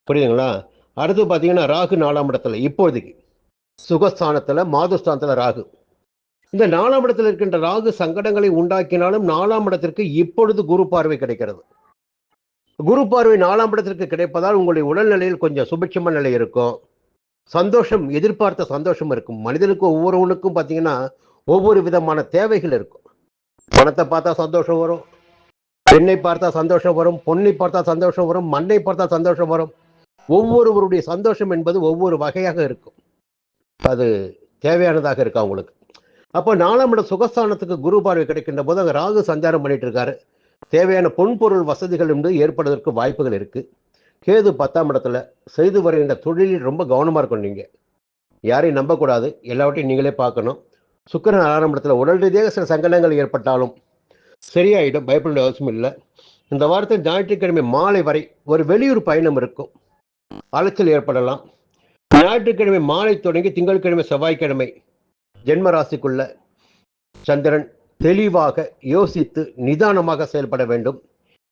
புரியுதுங்களா? அடுத்து பார்த்தீங்கன்னா ராகு 4ஆம் இடத்துல, இப்போதைக்கு சுகஸ்தானத்துல, மாதுஸ்தானத்துல ராகு. இந்த 4ஆம் இடத்தில் இருக்கின்ற ராகு சங்கடங்களை உண்டாக்கினாலும் 4ஆம் இடத்திற்கு இப்பொழுது குரு பார்வை கிடைக்கிறது. குரு பார்வை 4ஆம் இடத்திற்கு கிடைப்பதால் உங்களுடைய உடல்நிலையில் கொஞ்சம் சுபிட்சமான நிலை இருக்கும். சந்தோஷம், எதிர்பார்த்த சந்தோஷம் இருக்கும். மனிதனுக்கு ஒவ்வொருவனுக்கும் பார்த்தீங்கன்னா ஒவ்வொரு விதமான தேவைகள் இருக்கும். பணத்தை பார்த்தா சந்தோஷம் வரும், பெண்ணை பார்த்தா சந்தோஷம் வரும், பொண்ணை பார்த்தா சந்தோஷம் வரும், மண்ணை பார்த்தா சந்தோஷம் வரும். ஒவ்வொருவருடைய சந்தோஷம் என்பது ஒவ்வொரு வகையாக இருக்கும். அது தேவையானதாக இருக்கா உங்களுக்கு. அப்போ 4ஆம் இடம் சுகஸ்தானத்துக்கு குரு பார்வை கிடைக்கின்ற போது அங்கே ராகு சஞ்சாரம் பண்ணிட்டு இருக்காரு. தேவையான பொன்பொருள் வசதிகள் என்பது ஏற்படுவதற்கு வாய்ப்புகள் இருக்கு. கேது 10ஆம் இடத்துல, செய்து வருகின்ற தொழிலில் ரொம்ப கவனமா இருக்கணும். நீங்க யாரையும் நம்பக்கூடாது, எல்லாவற்றையும் நீங்களே பார்க்கணும். சுக்கிரன் 6ஆம் இடத்துல, உடல் ரீதியாக சில சங்கடங்கள் ஏற்பட்டாலும் சரியாயிடும், பயப்பட வேண்டிய அவசியம் இல்லை. இந்த வாரத்தில் ஞாயிற்றுக்கிழமை மாலை வரை ஒரு வெளியூர் பயணம் இருக்கும், அலைச்சல் ஏற்படலாம். ஞாயிற்றுக்கிழமை மாலை தொடங்கி திங்கட்கிழமை, செவ்வாய்க்கிழமை ஜென்ம ராசிக்குள்ள சந்திரன் தெளிவாக யோசித்து நிதானமாக செயல்பட வேண்டும்.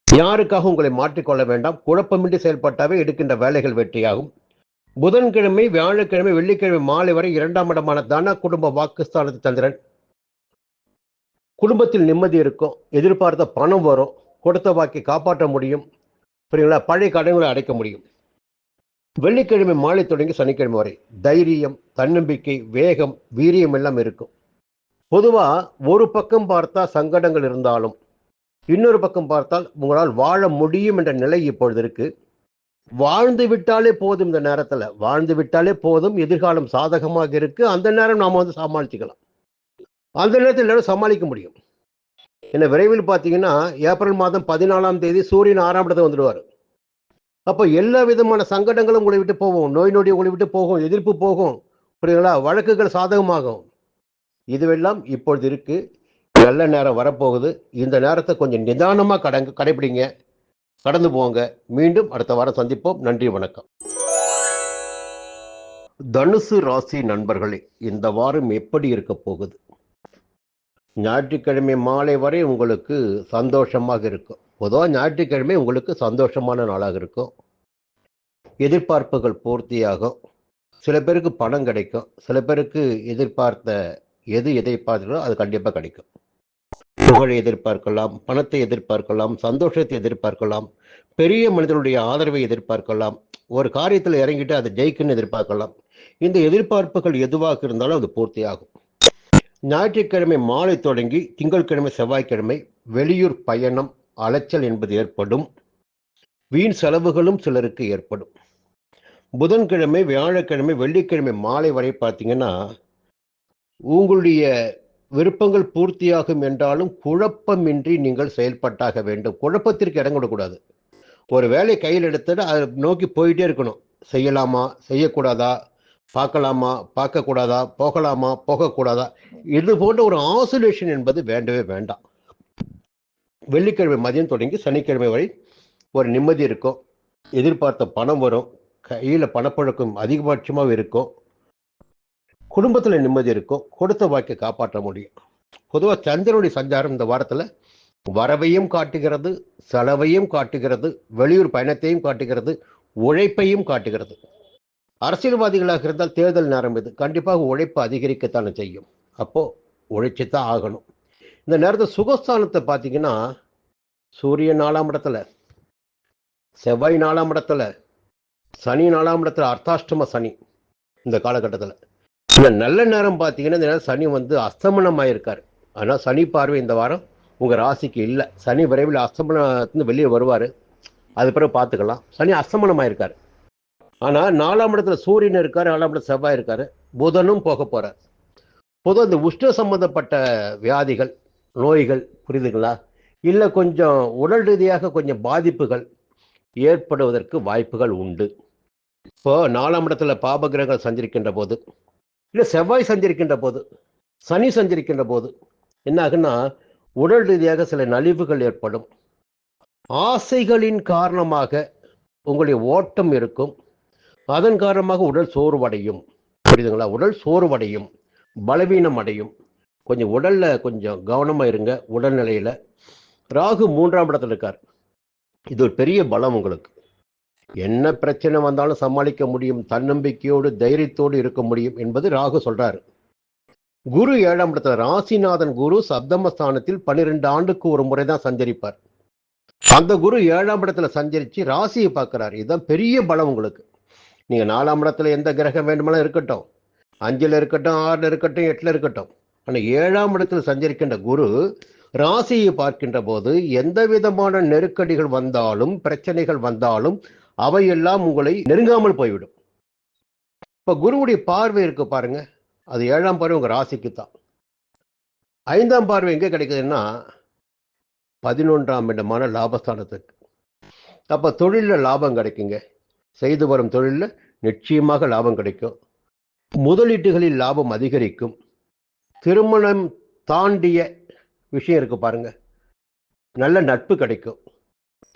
யாருக்காக உங்களை மாற்றிக்கொள்ள வேண்டாம். குழப்பமின்றி செயல்பட்டாவே எடுக்கின்ற வேலைகள் வெற்றியாகும். புதன்கிழமை, வியாழக்கிழமை, வெள்ளிக்கிழமை மாலை வரை 2ஆம் இடமான தன குடும்ப வாக்குஸ்தானத்து சந்திரன் குடும்பத்தில் நிம்மதி இருக்கும், எதிர்பார்த்த பணம் வரும், கொடுத்த வாக்கை காப்பாற்ற முடியும், புரியுங்களா? பழைய கடன்களை அடைக்க முடியும். வெள்ளிக்கிழமை மாலை தொடங்கி சனிக்கிழமை வரை தைரியம், தன்னம்பிக்கை, வேகம், வீரியம் எல்லாம் இருக்கும். பொதுவா ஒரு பக்கம் பார்த்தா சங்கடங்கள் இருந்தாலும் இன்னொரு பக்கம் பார்த்தால் உங்களால் வாழ முடியும் என்ற நிலை இப்பொழுது இருக்கு. வாழ்ந்து விட்டாலே போதும், இந்த நேரத்துல வாழ்ந்து விட்டாலே போதும், எதிர்காலம் சாதகமாக இருக்கு. அந்த நேரம் நாம சமாளிச்சுக்கலாம். அந்த நேரத்தில் எல்லாரும் சமாளிக்க முடியும். என்ன விரைவில் பார்த்தீங்கன்னா ஏப்ரல் மாதம் 14ஆம் தேதி சூரியன் 6ஆம் இடத்துல வந்துடுவார். அப்போ எல்லா விதமான சங்கடங்களும் உங்களை விட்டு போகும், நோய் நொடி உங்களை விட்டு போகும், எதிர்ப்பு போகும், புரியுங்களா? வழக்குகள் சாதகமாகும். இதுவெல்லாம் இப்பொழுது இருக்கு. நல்ல நேரம் வரப்போகுது. இந்த நேரத்தை கொஞ்சம் நிதானமா கடைபிடிங்க, கடந்து போங்க. மீண்டும் அடுத்த வாரம் சந்திப்போம். நன்றி, வணக்கம். தனுசு ராசி நண்பர்களே, இந்த வாரம் எப்படி இருக்க போகுது? ஞாயிற்றுக்கிழமை மாலை வரை உங்களுக்கு சந்தோஷமாக இருக்கும். பொதுவாக ஞாயிற்றுக்கிழமை உங்களுக்கு சந்தோஷமான நாளாக இருக்கும். எதிர்பார்ப்புகள் பூர்த்தியாகும். சில பேருக்கு பணம் கிடைக்கும், சில பேருக்கு எதிர்பார்த்தோ அது கண்டிப்பாக கிடைக்கும். புகழை எதிர்பார்க்கலாம், பணத்தை எதிர்பார்க்கலாம், சந்தோஷத்தை எதிர்பார்க்கலாம், பெரிய மனிதனுடைய ஆதரவை எதிர்பார்க்கலாம், ஒரு காரியத்தில் இறங்கிட்டு அதை ஜெயிக்குன்னு எதிர்பார்க்கலாம். இந்த எதிர்பார்ப்புகள் எதுவாக இருந்தாலும் அது பூர்த்தியாகும். ஞாயிற்றுக்கிழமை மாலை தொடங்கி திங்கட்கிழமை செவ்வாய்க்கிழமை வெளியூர் பயணம், அலைச்சல் என்பது ஏற்படும். வீண் செலவுகளும் சிலருக்கு ஏற்படும். புதன்கிழமை, வியாழக்கிழமை, வெள்ளிக்கிழமை மாலை வரை பார்த்தீங்கன்னா உங்களுடைய விருப்பங்கள் பூர்த்தியாகும் என்றாலும் குழப்பமின்றி நீங்கள் செயல்பட்டாக வேண்டும். குழப்பத்திற்கு இடம் கொடுக்கூடாது. ஒரு வேலை கையில் எடுத்துட்டு அதை நோக்கி போயிட்டே இருக்கணும். செய்யலாமா, செய்யக்கூடாதா, பார்க்கலாமா, பார்க்கக்கூடாதா, போகலாமா, போகக்கூடாதா, இது போன்ற ஒரு ஆசோலேஷன் என்பது வேண்டவே வேண்டாம். வெள்ளிக்கிழமை மதியம் தொடங்கி சனிக்கிழமை வரை ஒரு நிம்மதி இருக்கும். எதிர்பார்த்த பணம் வரும். கையில் பணப்பழக்கம் அதிகபட்சமாக இருக்கும். குடும்பத்தில் நிம்மதி இருக்கும். கொடுத்த வாக்கை காப்பாற்ற முடியும். பொதுவாக சந்திரனுடைய சஞ்சாரம் இந்த வாரத்தில் வரவையும் காட்டுகிறது, செலவையும் காட்டுகிறது, வெளியூர் பயணத்தையும் காட்டுகிறது, உழைப்பையும் காட்டுகிறது. அரசியல்வாதிகளாக இருந்தால் தேர்தல் நேரம் இது, கண்டிப்பாக உழைப்பு அதிகரிக்கத்தானே செய்யும். அப்போ உழைச்சித்தான் ஆகணும். இந்த நேரத்தில் சுகஸ்தானத்தை பார்த்தீங்கன்னா சூரியன் 4ஆம் இடத்துல, செவ்வாய் 4ஆம் இடத்துல, சனி 4ஆம் இடத்துல, அர்த்தாஷ்டம சனி. இந்த காலகட்டத்தில் இந்த நல்ல நேரம் பார்த்தீங்கன்னா இந்த நேரம் சனி அஸ்தமனமாயிருக்காரு. ஆனால் சனி பார்வை இந்த வாரம் உங்கள் ராசிக்கு இல்லை. சனி விரைவில் அஸ்தமனத்துலேருந்து வெளியே வருவார். அது பிறகு பார்த்துக்கலாம். சனி அஸ்தமனமாயிருக்காரு. ஆனால் 4ஆம் இடத்துல சூரியன் இருக்கார், 4ஆம் இடத்துல செவ்வாய் இருக்காரு, புதனும் போக போகிறார். பொதுவாக இந்த உஷ்ண சம்பந்தப்பட்ட வியாதிகள், நோய்கள், புரியுதுங்களா, இல்லை கொஞ்சம் உடல் ரீதியாக கொஞ்சம் பாதிப்புகள் ஏற்படுவதற்கு வாய்ப்புகள் உண்டு. இப்போ 4ஆம் இடத்துல பாபகிரகங்கள் சஞ்சரிக்கின்ற போது, இல்லை செவ்வாய் சஞ்சரிக்கின்ற போது, சனி சஞ்சரிக்கின்ற போது என்ன ஆகுன்னா உடல் ரீதியாக சில நலிவுகள் ஏற்படும். ஆசைகளின் காரணமாக உங்களுடைய ஓட்டம் இருக்கும். அதன் காரணமாக உடல் சோர்வடையும். புரியுதுங்களா? உடல் சோர்வடையும், பலவீனம் அடையும். கொஞ்சம் உடல்ல கொஞ்சம் கவனமா இருங்க. உடல்நிலையில ராகு 3ஆம் இடத்துல இருக்கார். இது ஒரு பெரிய பலம். உங்களுக்கு என்ன பிரச்சனை வந்தாலும் சமாளிக்க முடியும், தன்னம்பிக்கையோடு தைரியத்தோடு இருக்க முடியும் என்பது ராகு சொல்றாரு. குரு 7ஆம் இடத்துல, ராசிநாதன் குரு சப்தமஸ்தானத்தில் 12 ஆண்டுக்கு ஒரு முறை தான் சஞ்சரிப்பார். அந்த குரு 7ஆம் இடத்துல சஞ்சரிச்சு ராசியை பார்க்கிறார். இதுதான் பெரிய பலம் உங்களுக்கு. நீங்க 4ஆம் இடத்துல எந்த கிரகம் வேண்டுமானாலும் இருக்கட்டும், 5ல் இருக்கட்டும், 6ல் இருக்கட்டும், 8ல் இருக்கட்டும், ஆனால் 7ஆம் இடத்துல சஞ்சரிக்கின்ற குரு ராசியை பார்க்கின்ற போது எந்த விதமான நெருக்கடிகள் வந்தாலும், பிரச்சனைகள் வந்தாலும் அவையெல்லாம் உங்களை நெருங்காமல் போய்விடும். இப்ப குருவுடைய பார்வை இருக்கு பாருங்க, அது 7ஆம் பார்வை உங்க ராசிக்கு தான். 5ஆம் பார்வை எங்க கிடைக்குதுன்னா 11ஆம் இடமான லாபஸ்தானத்துக்கு. அப்ப தொழில லாபம் கிடைக்குங்க. செய்து வரும் தொழில நிச்சயமாக லாபம் கிடைக்கும். முதலீட்டுகளில் லாபம் அதிகரிக்கும். திருமணம் தாண்டிய விஷயம் இருக்கு பாருங்க, நல்ல நட்பு கிடைக்கும்.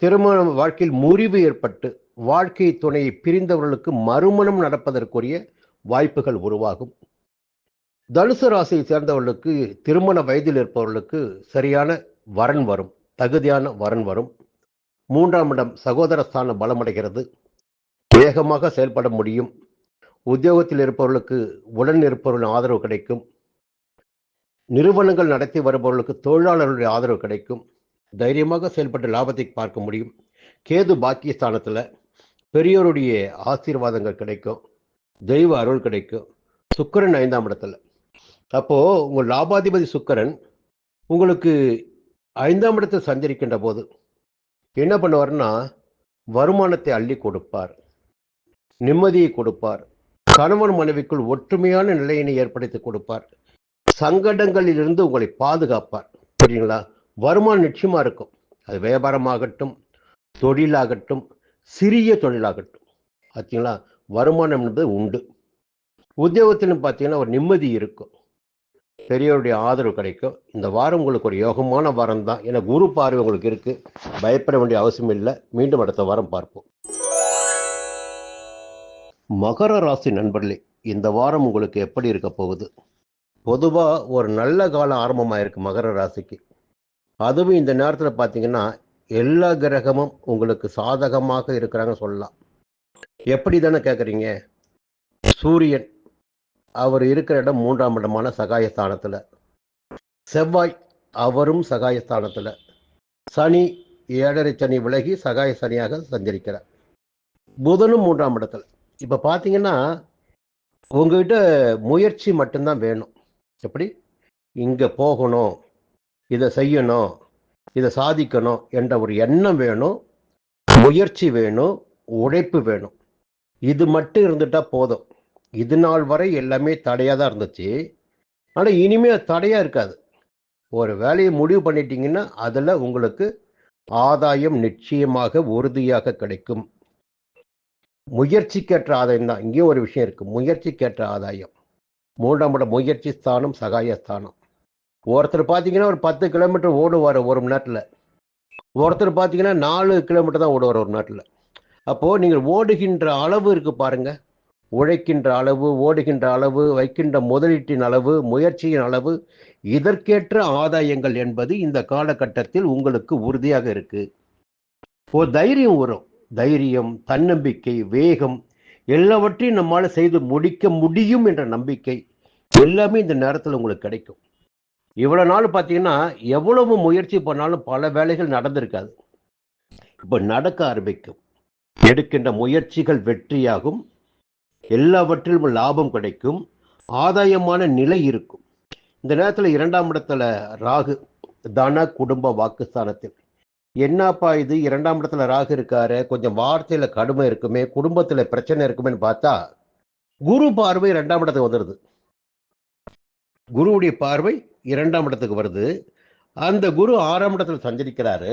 திருமண வாழ்க்கையில் முறிவு ஏற்பட்டு வாழ்க்கை துணையை பிரிந்தவர்களுக்கு மறுமணம் நடப்பதற்குரிய வாய்ப்புகள் உருவாகும். தனுசு ராசியை சேர்ந்தவர்களுக்கு, திருமண வயதில் இருப்பவர்களுக்கு சரியான வரன் வரும், தகுதியான வரன் வரும். 3ஆம் இடம் சகோதரஸ்தானம் பலமடைகிறது. வேகமாக செயல்பட முடியும். உத்தியோகத்தில் இருப்பவர்களுக்கு உடன் இருப்பவர்களின் ஆதரவு கிடைக்கும். நிறுவனங்கள் நடத்தி வருபவர்களுக்கு தொழிலாளர்களுடைய ஆதரவு கிடைக்கும். தைரியமாக செயல்பட்டு லாபத்தை பார்க்க முடியும். கேது பாக்கியஸ்தானத்தில் பெரியோருடைய ஆசீர்வாதங்கள் கிடைக்கும். தெய்வ அருள் கிடைக்கும். சுக்கிரன் 5ஆம் இடத்துல. அப்போ உங்கள் லாபாதிபதி சுக்கிரன் உங்களுக்கு 5ஆம் இடத்தில் சஞ்சரிக்கின்ற போது என்ன பண்ணுவார்னா, வருமானத்தை அள்ளி கொடுப்பார், நிம்மதியை கொடுப்பார், கணவன் மனைவிக்குள் ஒற்றுமையான நிலையினை ஏற்படுத்தி கொடுப்பார், சங்கடங்களில் இருந்து உங்களை பாதுகாப்பார். புரியுங்களா? வருமானம் நிச்சயமா இருக்கும். அது வியாபாரமாகட்டும், தொழிலாகட்டும், சிறிய தொழிலாகட்டும். பார்த்தீங்களா? வருமானம் என்பது உண்டு. உத்தியோகத்திலும் பார்த்தீங்கன்னா ஒரு நிம்மதி இருக்கும். பெரியவருடைய ஆதரவு கிடைக்கும். இந்த வாரம் உங்களுக்கு ஒரு யோகமான வாரம் தான். ஏன்னா குரு பார்வை உங்களுக்கு இருக்கு. பயப்பட வேண்டிய அவசியம் இல்லை. மீண்டும் அடுத்த வாரம் பார்ப்போம். மகர ராசி நண்பர்களே, இந்த வாரம் உங்களுக்கு எப்படி இருக்க போகுது? பொதுவாக ஒரு நல்ல காலம் ஆரம்பமாயிருக்கு மகர ராசிக்கு. அதுவும் இந்த நேரத்தில் பார்த்தீங்கன்னா எல்லா கிரகமும் உங்களுக்கு சாதகமாக இருக்கிறாங்க சொல்லலாம். எப்படி தானே கேட்குறீங்க? சூரியன் அவர் இருக்கிற இடம் 3ஆம் இடமான சகாயஸ்தானத்தில், செவ்வாய் அவரும் சகாயஸ்தானத்தில், சனி 7.5 சனி விலகி சகாய சனியாக சஞ்சரிக்கிறார், புதனும் 3ஆம் இடத்துல. இப்போ பார்த்தீங்கன்னா உங்ககிட்ட முயற்சி மட்டும்தான் வேணும். எப்படி? இங்கே போகணும், இதை செய்யணும், இதை சாதிக்கணும் என்ற ஒரு எண்ணம் வேணும், முயற்சி வேணும், உழைப்பு வேணும். இது மட்டும் இருந்துட்டா போதும். இது நாள் வரை எல்லாமே தடையாக தான் இருந்துச்சு. ஆனால் இனிமேல் தடையாக இருக்காது. ஒரு வேலையை முடிவு பண்ணிட்டீங்கன்னா அதில் உங்களுக்கு ஆதாயம் நிச்சயமாக உறுதியாக கிடைக்கும். முயற்சிக்கேற்ற ஆதாயம் தான். இங்கேயும் ஒரு விஷயம் இருக்குது, முயற்சிக்கேற்ற ஆதாயம். 3ஆம் இடம் முயற்சி ஸ்தானம், சகாயஸ்தானம். ஒருத்தர் பார்த்தீங்கன்னா ஒரு 10 கிலோமீட்டர் ஓடுவார் ஒரு மணி நேரத்தில். ஒருத்தர் பார்த்தீங்கன்னா 4 கிலோமீட்டர் தான் ஓடுவார் ஒரு நேரத்தில். அப்போது நீங்கள் ஓடுகின்ற அளவு இருக்குது பாருங்கள். உழைக்கின்ற அளவு, ஓடுகின்ற அளவு, வைக்கின்ற முதலீட்டின் அளவு, முயற்சியின் அளவு, இதற்கேற்ற ஆதாயங்கள் என்பது இந்த காலகட்டத்தில் உங்களுக்கு உறுதியாக இருக்கு. ஒரு தைரியம் வரும். தைரியம், தன்னம்பிக்கை, வேகம் எல்லாவற்றையும் நம்மால் செய்து முடிக்க முடியும் என்ற நம்பிக்கை எல்லாமே இந்த நேரத்தில் உங்களுக்கு கிடைக்கும். இவ்வளவு நாள் பார்த்தீங்கன்னா எவ்வளவு முயற்சி பண்ணாலும் பல வேலைகள் நடந்திருக்காது. இப்போ நடக்க ஆரம்பிக்கும். எடுக்கின்ற முயற்சிகள் வெற்றியாகும். எல்லாவற்றிலும் லாபம் கிடைக்கும். ஆதாயமான நிலை இருக்கும். இந்த நேரத்தில் 2ஆம் இடத்துல ராகு, தன குடும்ப வாக்குஸ்தானத்தில். என்னப்பா இது 2ஆம் இடத்துல ராகு இருக்காரு, கொஞ்சம் வார்த்தையில கடுமை இருக்குமே, குடும்பத்தில் பிரச்சனை இருக்குமேன்னு பார்த்தா குரு பார்வை 2ஆம் இடத்துக்கு வந்துடுது. குருவுடைய பார்வை 2ஆம் இடத்துக்கு வருது. அந்த குரு 6ஆம் இடத்துல சஞ்சரிக்கிறாரு.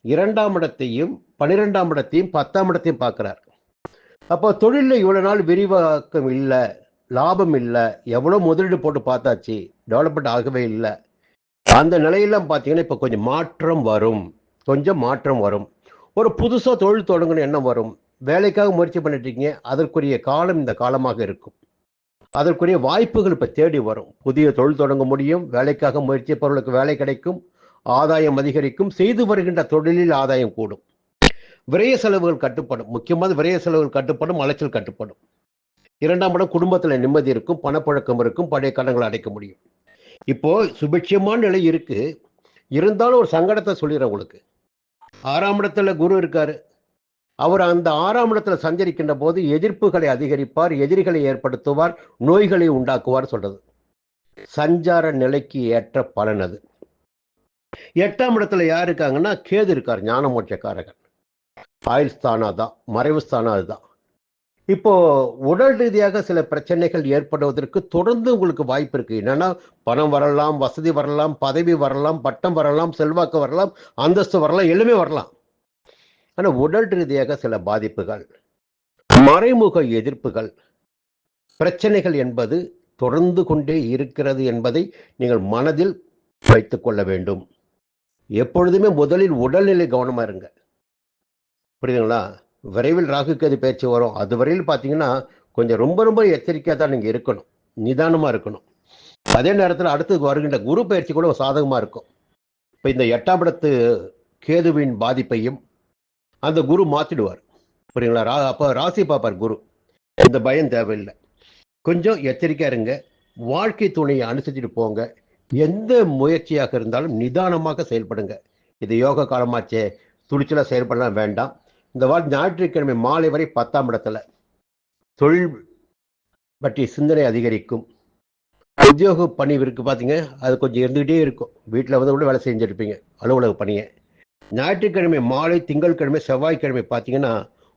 2ஆம் இடத்தையும் 12ஆம் இடத்தையும் 10ஆம் இடத்தையும் பார்க்கிறார். அப்போ தொழிலில் இவ்வளோ நாள் விரிவாக்கம் இல்லை, லாபம் இல்லை, எவ்வளோ முதலீடு போட்டு பார்த்தாச்சு, டெவலப்மெண்ட் ஆகவே இல்லை. அந்த நிலையெல்லாம் பார்த்தீங்கன்னா இப்போ கொஞ்சம் மாற்றம் வரும். ஒரு புதுசாக தொழில் தொடங்கணும் எண்ணம் வரும். வேலைக்காக முயற்சி பண்ணிட்டீங்க, அதற்குரிய காலம் இந்த காலமாக இருக்கும். அதற்குரிய வாய்ப்புகள் இப்போ தேடி வரும். புதிய தொழில் தொடங்க முடியும், வேலைக்காக முயற்சிப்பவர்களுக்கு வேலை கிடைக்கும், ஆதாயம் அதிகரிக்கும், செய்து வருகின்ற தொழிலில் ஆதாயம் கூடும். விரய செலவுகள் கட்டுப்படும். முக்கியமாக விரய செலவுகள் கட்டுப்படும், அலைச்சல் கட்டுப்படும். 2ஆம் இடம் குடும்பத்தில் நிம்மதி இருக்கும், பணப்புழக்கம் இருக்கும், பழைய கடன்களை அடைக்க முடியும். இப்போ சுபிட்சமான நிலை இருக்கு. இருந்தாலும் ஒரு சங்கடத்தை சொல்லிடுறேன் உங்களுக்கு. 6ஆம் இடத்துல குரு இருக்காரு. அவர் அந்த 6ஆம் இடத்துல சஞ்சரிக்கின்ற போது எதிர்ப்புகளை அதிகரிப்பார், எதிரிகளை ஏற்படுத்துவார், நோய்களை உண்டாக்குவார் சொல்றது. சஞ்சார நிலைக்கு ஏற்ற பலன் அது. 8ஆம் இடத்துல யார் இருக்காங்கன்னா கேது இருக்கார், ஞான மோட்சக்காரகன். ஆயுள் ஸ்தானம் தான், மறைவு ஸ்தானம் அதுதான். இப்போ உடல் ரீதியாக சில பிரச்சனைகள் ஏற்படுவதற்கு தொடர்ந்து உங்களுக்கு வாய்ப்பு இருக்கு. என்னன்னா பணம் வரலாம், வசதி வரலாம், பதவி வரலாம், பட்டம் வரலாம், செல்வாக்கு வரலாம், அந்தஸ்து வரலாம், எல்லாமே வரலாம். ஆனா உடல் ரீதியாக சில பாதிப்புகள், மறைமுக எதிர்ப்புகள், பிரச்சனைகள் என்பது தொடர்ந்து கொண்டே இருக்கிறது என்பதை நீங்கள் மனதில் வைத்துக் கொள்ள வேண்டும். எப்பொழுதுமே முதலில் உடல்நிலை கவனமா இருங்க. புரியுதுங்களா? விரைவில் ராகு கேது பயிற்சி வரும். அது வரையில் பார்த்தீங்கன்னா கொஞ்சம் ரொம்ப எச்சரிக்கையாக தான் நீங்கள் இருக்கணும், நிதானமாக இருக்கணும். அதே நேரத்தில் அடுத்து வருகின்ற குரு பயிற்சி கூட சாதகமாக இருக்கும். இப்போ இந்த 8ஆம் இடத்து கேதுவின் பாதிப்பையும் அந்த குரு மாற்றிடுவார். புரியுங்களா? அப்போ ராசி பார்ப்பார் குரு. இந்த பயம் தேவையில்லை. கொஞ்சம் எச்சரிக்கையாக இருங்க. வாழ்க்கை துணையை அனுசரிச்சுட்டு போங்க. எந்த முயற்சியாக இருந்தாலும் நிதானமாக செயல்படுங்க. இது யோக காலமாச்சே, துணிச்சலா செயல்படலாம் வேண்டாம். இந்த வாரம் ஞாயிற்றுக்கிழமை மாலை வரை 10ஆம் இடத்துல தொழில் பற்றிய சிந்தனை அதிகரிக்கும். உத்தியோக பணி இருக்கு பார்த்தீங்க, அது கொஞ்சம் இருந்துகிட்டே இருக்கும். வீட்டில் வந்து கூட வேலை செஞ்சுருப்பீங்க அலுவலக பணியை. ஞாயிற்றுக்கிழமை மாலை, திங்கட்கிழமை, செவ்வாய்க்கிழமை பார்த்தீங்கன்னா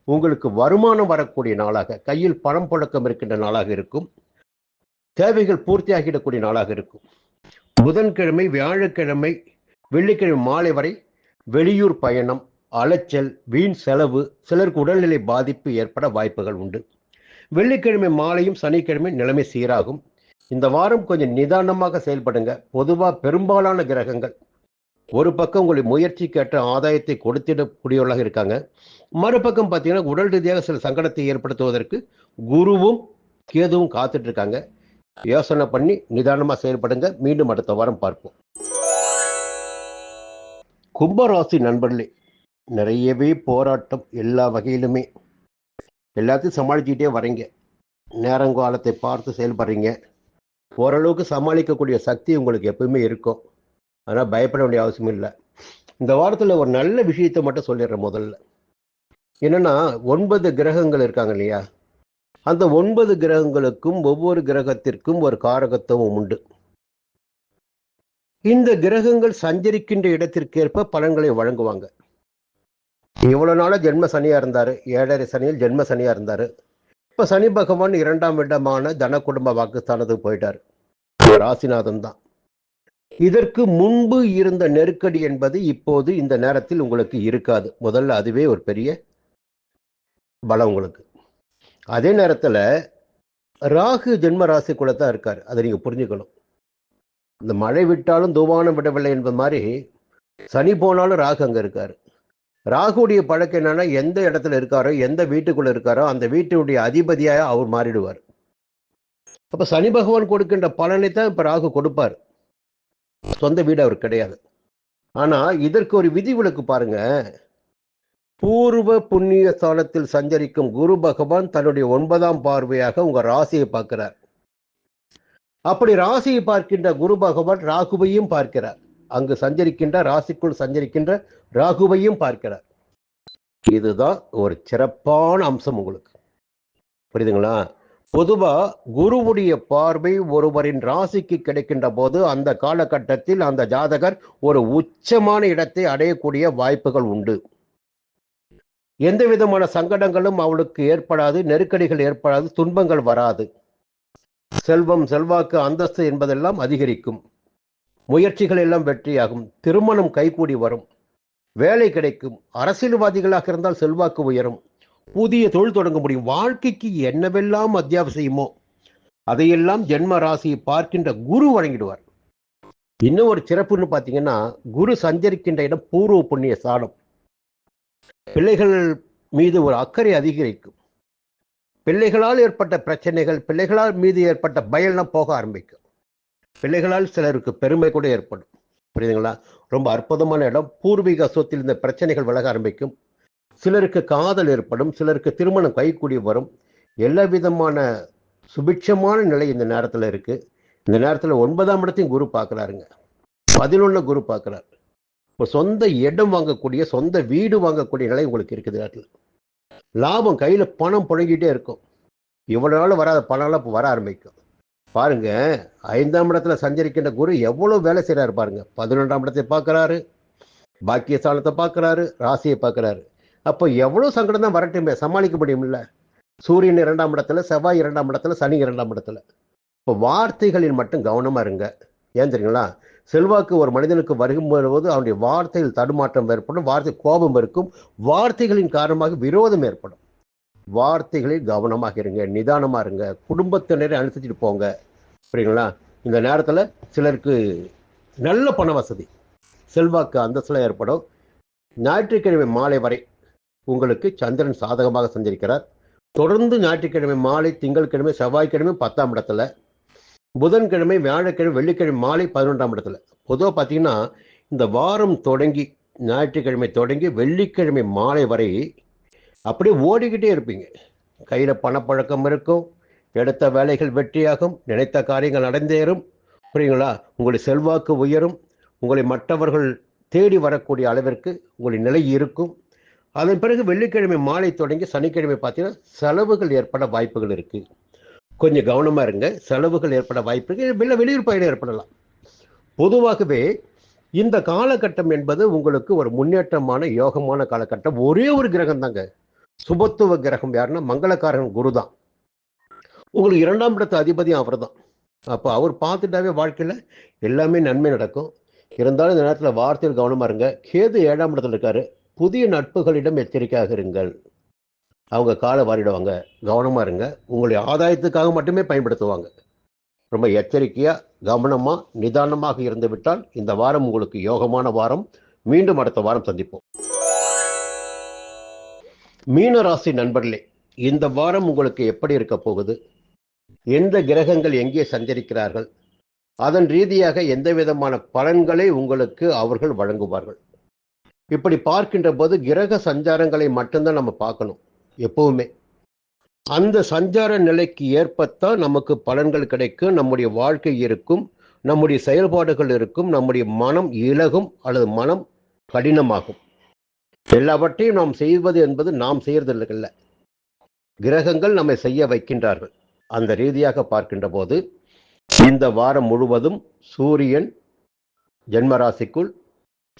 உங்களுக்கு வருமானம் வரக்கூடிய நாளாக, கையில் பணம் புழக்கம் இருக்கின்ற நாளாக இருக்கும். தேவைகள் பூர்த்தியாகிடக்கூடிய நாளாக இருக்கும். புதன்கிழமை, வியாழக்கிழமை, வெள்ளிக்கிழமை மாலை வரை வெளியூர் பயணம், அலைச்சல், வீண் செலவு, சிலருக்கு உடல்நிலை பாதிப்பு ஏற்பட வாய்ப்புகள் உண்டு. வெள்ளிக்கிழமை மாலையும் சனிக்கிழமை நிலைமை சீராகும். இந்த வாரம் கொஞ்சம் நிதானமாக செயல்படுங்க. பொதுவாக பெரும்பாலான கிரகங்கள் ஒரு பக்கம் உங்களுடைய முயற்சிக்கேற்ற ஆதாயத்தை கொடுத்திடக்கூடியவர்களாக இருக்காங்க. மறுபக்கம் பார்த்தீங்கன்னா உடல் ரீதியாக சில சங்கடத்தை ஏற்படுத்துவதற்கு குருவும் கேதுவும் காத்துட்டு இருக்காங்க. யோசனை பண்ணி நிதானமா செயல்படுங்க. மீண்டும் அடுத்த வாரம் பார்ப்போம். கும்பராசி நண்பர்களே, நிறையவே போராட்டம் எல்லா வகையிலுமே. எல்லாத்தையும் சமாளிச்சுக்கிட்டே வரீங்க. நேரங்காலத்தை பார்த்து செயல்படுறீங்க. ஓரளவுக்கு சமாளிக்கக்கூடிய சக்தி உங்களுக்கு எப்பவுமே இருக்கும். ஆனால் பயப்பட வேண்டிய அவசியம் இல்லை. இந்த வாரத்தில் ஒரு நல்ல விஷயத்தை மட்டும் சொல்லிடுறேன். முதல்ல என்னன்னா, 9 கிரகங்கள் இருக்காங்க இல்லையா, அந்த 9 கிரகங்களுக்கும் ஒவ்வொரு கிரகத்திற்கும் ஒரு காரகத்துவம் உண்டு. இந்த கிரகங்கள் சஞ்சரிக்கின்ற இடத்திற்கேற்ப பலன்களை வழங்குவாங்க. இவ்வளவு நாள ஜென்ம சனியா இருந்தாரு, 7.5 சனியில் ஜென்ம சனியா இருந்தாரு. இப்ப சனி பகவான் 2ஆம் இடமான தன குடும்ப வாக்குஸ்தானத்துக்கு போயிட்டாரு. ராசிநாதன் தான். இதற்கு முன்பு இருந்த நெருக்கடி என்பது இப்போது இந்த நேரத்தில் உங்களுக்கு இருக்காது. முதல்ல அதுவே ஒரு பெரிய பலம் உங்களுக்கு. அதே நேரத்துல ராகு ஜென்ம ராசிக்குள்ள தான் இருக்காரு. அதை நீங்க புரிஞ்சுக்கணும். இந்த மழை விட்டாலும் தூவானம் விடவில்லை என்பது மாதிரி சனி போனாலும் ராகு அங்க இருக்காரு. ராகுடைய பழக்கம் என்னன்னா, எந்த இடத்துல இருக்காரோ, எந்த வீட்டுக்குள்ள இருக்காரோ அந்த வீட்டுடைய அதிபதியாக அவர் மாறிடுவார். அப்ப சனி பகவான் கொடுக்கின்ற பலனை தான் இப்ப ராகு கொடுப்பார். சொந்த வீடு அவர் கிடையாது. ஆனா இதற்கு ஒரு விதிவிலக்கு பாருங்க. பூர்வ புண்ணிய ஸ்தானத்தில் சஞ்சரிக்கும் குரு பகவான் தன்னுடைய 9ஆம் பார்வையாக உங்க ராசியை பார்க்கிறார். அப்படி ராசியை பார்க்கின்ற குரு பகவான் ராகுவையும் பார்க்கிறார். அங்கு சஞ்சரிக்கின்ற ராசிக்குள் சஞ்சரிக்கின்ற ராகுவையும் பார்க்கிறார். இதுதான் ஒரு சிறப்பான அம்சம் உங்களுக்கு. புரியுதுங்களா? பொதுவா குருவுடைய பார்வை ஒருவரின் ராசிக்கு கிடைக்கின்ற போது அந்த காலகட்டத்தில் அந்த ஜாதகர் ஒரு உச்சமான இடத்தை அடையக்கூடிய வாய்ப்புகள் உண்டு. எந்த விதமான சங்கடங்களும் அவளுக்கு ஏற்படாது, நெருக்கடிகள் ஏற்படாது, துன்பங்கள் வராது. செல்வம், செல்வாக்கு, அந்தஸ்து என்பதெல்லாம் அதிகரிக்கும். முயற்சிகள் எல்லாம் வெற்றியாகும். திருமணம் கைகூடி வரும். வேலை கிடைக்கும். அரசியல்வாதிகளாக இருந்தால் செல்வாக்கு உயரும். புதிய தொழில் தொடங்க முடியும். வாழ்க்கைக்கு என்னவெல்லாம் அத்தியாவசியமோ அதையெல்லாம் ஜென்ம ராசியை பார்க்கின்ற குரு வழங்கிடுவார். இன்னும் ஒரு சிறப்புன்னு பார்த்தீங்கன்னா, குரு சஞ்சரிக்கின்ற இடம் பூர்வ புண்ணிய ஸ்தானம். பிள்ளைகள் மீது ஒரு அக்கறை அதிகரிக்கும். பிள்ளைகளால் ஏற்பட்ட பிரச்சனைகள், பிள்ளைகளால் மீது ஏற்பட்ட பயம்லாம் போக ஆரம்பிக்கும். பிள்ளைகளால் சிலருக்கு பெருமை கூட ஏற்படும். புரியுதுங்களா? ரொம்ப அற்புதமான இடம். பூர்வீக சொத்தில் இந்த பிரச்சனைகள் விலக ஆரம்பிக்கும். சிலருக்கு காதல் ஏற்படும், சிலருக்கு திருமணம் கைகூடி வரும். எல்லா விதமான சுபிட்சமான நிலை இந்த நேரத்தில் இருக்கு. இந்த நேரத்தில் 9ஆம் இடத்தையும் குரு பார்க்கிறாருங்க. 11 குரு பார்க்கிறார். இப்போ சொந்த இடம் வாங்கக்கூடிய, சொந்த வீடு வாங்கக்கூடிய நிலை உங்களுக்கு இருக்குது. நேரத்தில் லாபம், கையில பணம் புழங்கிட்டே இருக்கும். இவ்வளவு நாள் வராத பணம்லாம் இப்போ வர ஆரம்பிக்கும். பாருங்க, 5ஆம் இடத்துல சஞ்சரிக்கின்ற குரு எவ்வளவு வேலை செய்யறாரு பாருங்க. 11ஆம் இடத்தை பார்க்கிறாரு, பாக்கியஸ்தானத்தை பார்க்கிறாரு, ராசியை பார்க்கிறாரு. அப்போ எவ்வளவு சங்கடம் தான் வரட்டுமே, சமாளிக்க முடியும்ல. சூரியன் 2ஆம் இடத்துல, செவ்வாய் 2ஆம் இடத்துல, சனி 2ஆம் இடத்துல. இப்போ வார்த்தைகளில் மட்டும் கவனமா இருங்க. ஏன் தெரியுங்களா? செல்வாக்கு ஒரு மனிதனுக்கு வரும்போது அவனுடைய வார்த்தையில் தடுமாற்றம் ஏற்படும், வார்த்தை கோபம் இருக்கும், வார்த்தைகளின் காரணமாக விரோதம் ஏற்படும். வார்த்தைகளில் கவனமாக இருங்க, நிதானமா இருங்க, குடும்பத்தினரை அனுசரிச்சுட்டு போங்க. புரியுங்களா? இந்த நேரத்தில் சிலருக்கு நல்ல பண வசதி, செல்வாக்கு, அந்தஸ்துல ஏற்படும். ஞாயிற்றுக்கிழமை மாலை வரை உங்களுக்கு சந்திரன் சாதகமாக சஞ்சரிக்கிறார். தொடர்ந்து ஞாயிற்றுக்கிழமை மாலை, திங்கட்கிழமை, செவ்வாய்க்கிழமை 10ஆம் இடத்துல, புதன்கிழமை, வியாழக்கிழமை, வெள்ளிக்கிழமை மாலை 11ஆம் இடத்துல. பொதுவாக பார்த்தீங்கன்னா இந்த வாரம் தொடங்கி ஞாயிற்றுக்கிழமை தொடங்கி வெள்ளிக்கிழமை மாலை வரை அப்படியே ஓடிக்கிட்டே இருப்பீங்க. கையில் பணப்பழக்கம் இருக்கும், எடுத்த வேலைகள் வெற்றியாகும், நினைத்த காரியங்கள் நடந்தேறும். புரியுங்களா? உங்களுடைய செல்வாக்கு உயரும், உங்களை மற்றவர்கள் தேடி வரக்கூடிய அளவிற்கு உங்களுடைய நிலை இருக்கும். அதன் பிறகு வெள்ளிக்கிழமை மாலை தொடங்கி சனிக்கிழமை பார்த்தீங்கன்னா செலவுகள் ஏற்பட வாய்ப்புகள் இருக்கு. கொஞ்சம் கவனமா இருங்க. செலவுகள் ஏற்பட வாய்ப்பு இருக்கு. வெளியூர் பயணம் ஏற்படலாம். பொதுவாகவே இந்த காலகட்டம் என்பது உங்களுக்கு ஒரு முன்னேற்றமான யோகமான காலகட்டம். ஒரே ஒரு கிரகம் தாங்க, சுபத்துவ கிரகம். யாருன்னா மங்களக்காரன் குரு தான். உங்களுக்கு 2ஆம் இடத்து அதிபதியும் அவர் தான். அப்போ அவர் பார்த்துட்டாவே வாழ்க்கையில் எல்லாமே நன்மை நடக்கும். இருந்தாலும் இந்த நேரத்தில் வார்த்தையில் கவனமாக இருங்க. கேது 7ஆம் இடத்துல இருக்காரு. புதிய நட்புகளிடம் எச்சரிக்கையாக இருங்கள். அவங்க காலை வாரிடுவாங்க. கவனமாக இருங்க. உங்களுடைய ஆதாயத்துக்காக மட்டுமே பயன்படுத்துவாங்க. ரொம்ப எச்சரிக்கையாக கவனமாக நிதானமாக இருந்து விட்டால் இந்த வாரம் உங்களுக்கு யோகமான வாரம். மீண்டும் அடுத்த வாரம் சந்திப்போம். மீன ராசி நண்பர்களே, இந்த வாரம் உங்களுக்கு எப்படி இருக்க போகுது? எந்த கிரகங்கள் எங்கே சஞ்சரிக்கிறார்கள்? அதன் ரீதியாக எந்த விதமான பலன்களை உங்களுக்கு அவர்கள் வழங்குவார்கள்? இப்படி பார்க்கின்ற போது கிரக சஞ்சாரங்களை மட்டும்தான் நம்ம பார்க்கணும் எப்பவுமே. அந்த சஞ்சார நிலைக்கு ஏற்பத்தான் நமக்கு பலன்கள் கிடைக்கும், நம்முடைய வாழ்க்கை இருக்கும், நம்முடைய செயல்பாடுகள் இருக்கும், நம்முடைய மனம் இலகும் அல்லது மனம் கடினமாகும். எல்லாவற்றையும் நாம் செய்வது என்பது நாம் செய்யறதில்லை, கிரகங்கள் நம்மை செய்ய வைக்கின்றார்கள். அந்த ரீதியாக பார்க்கின்ற போது இந்த வாரம் முழுவதும் சூரியன் ஜென்மராசிக்குள்,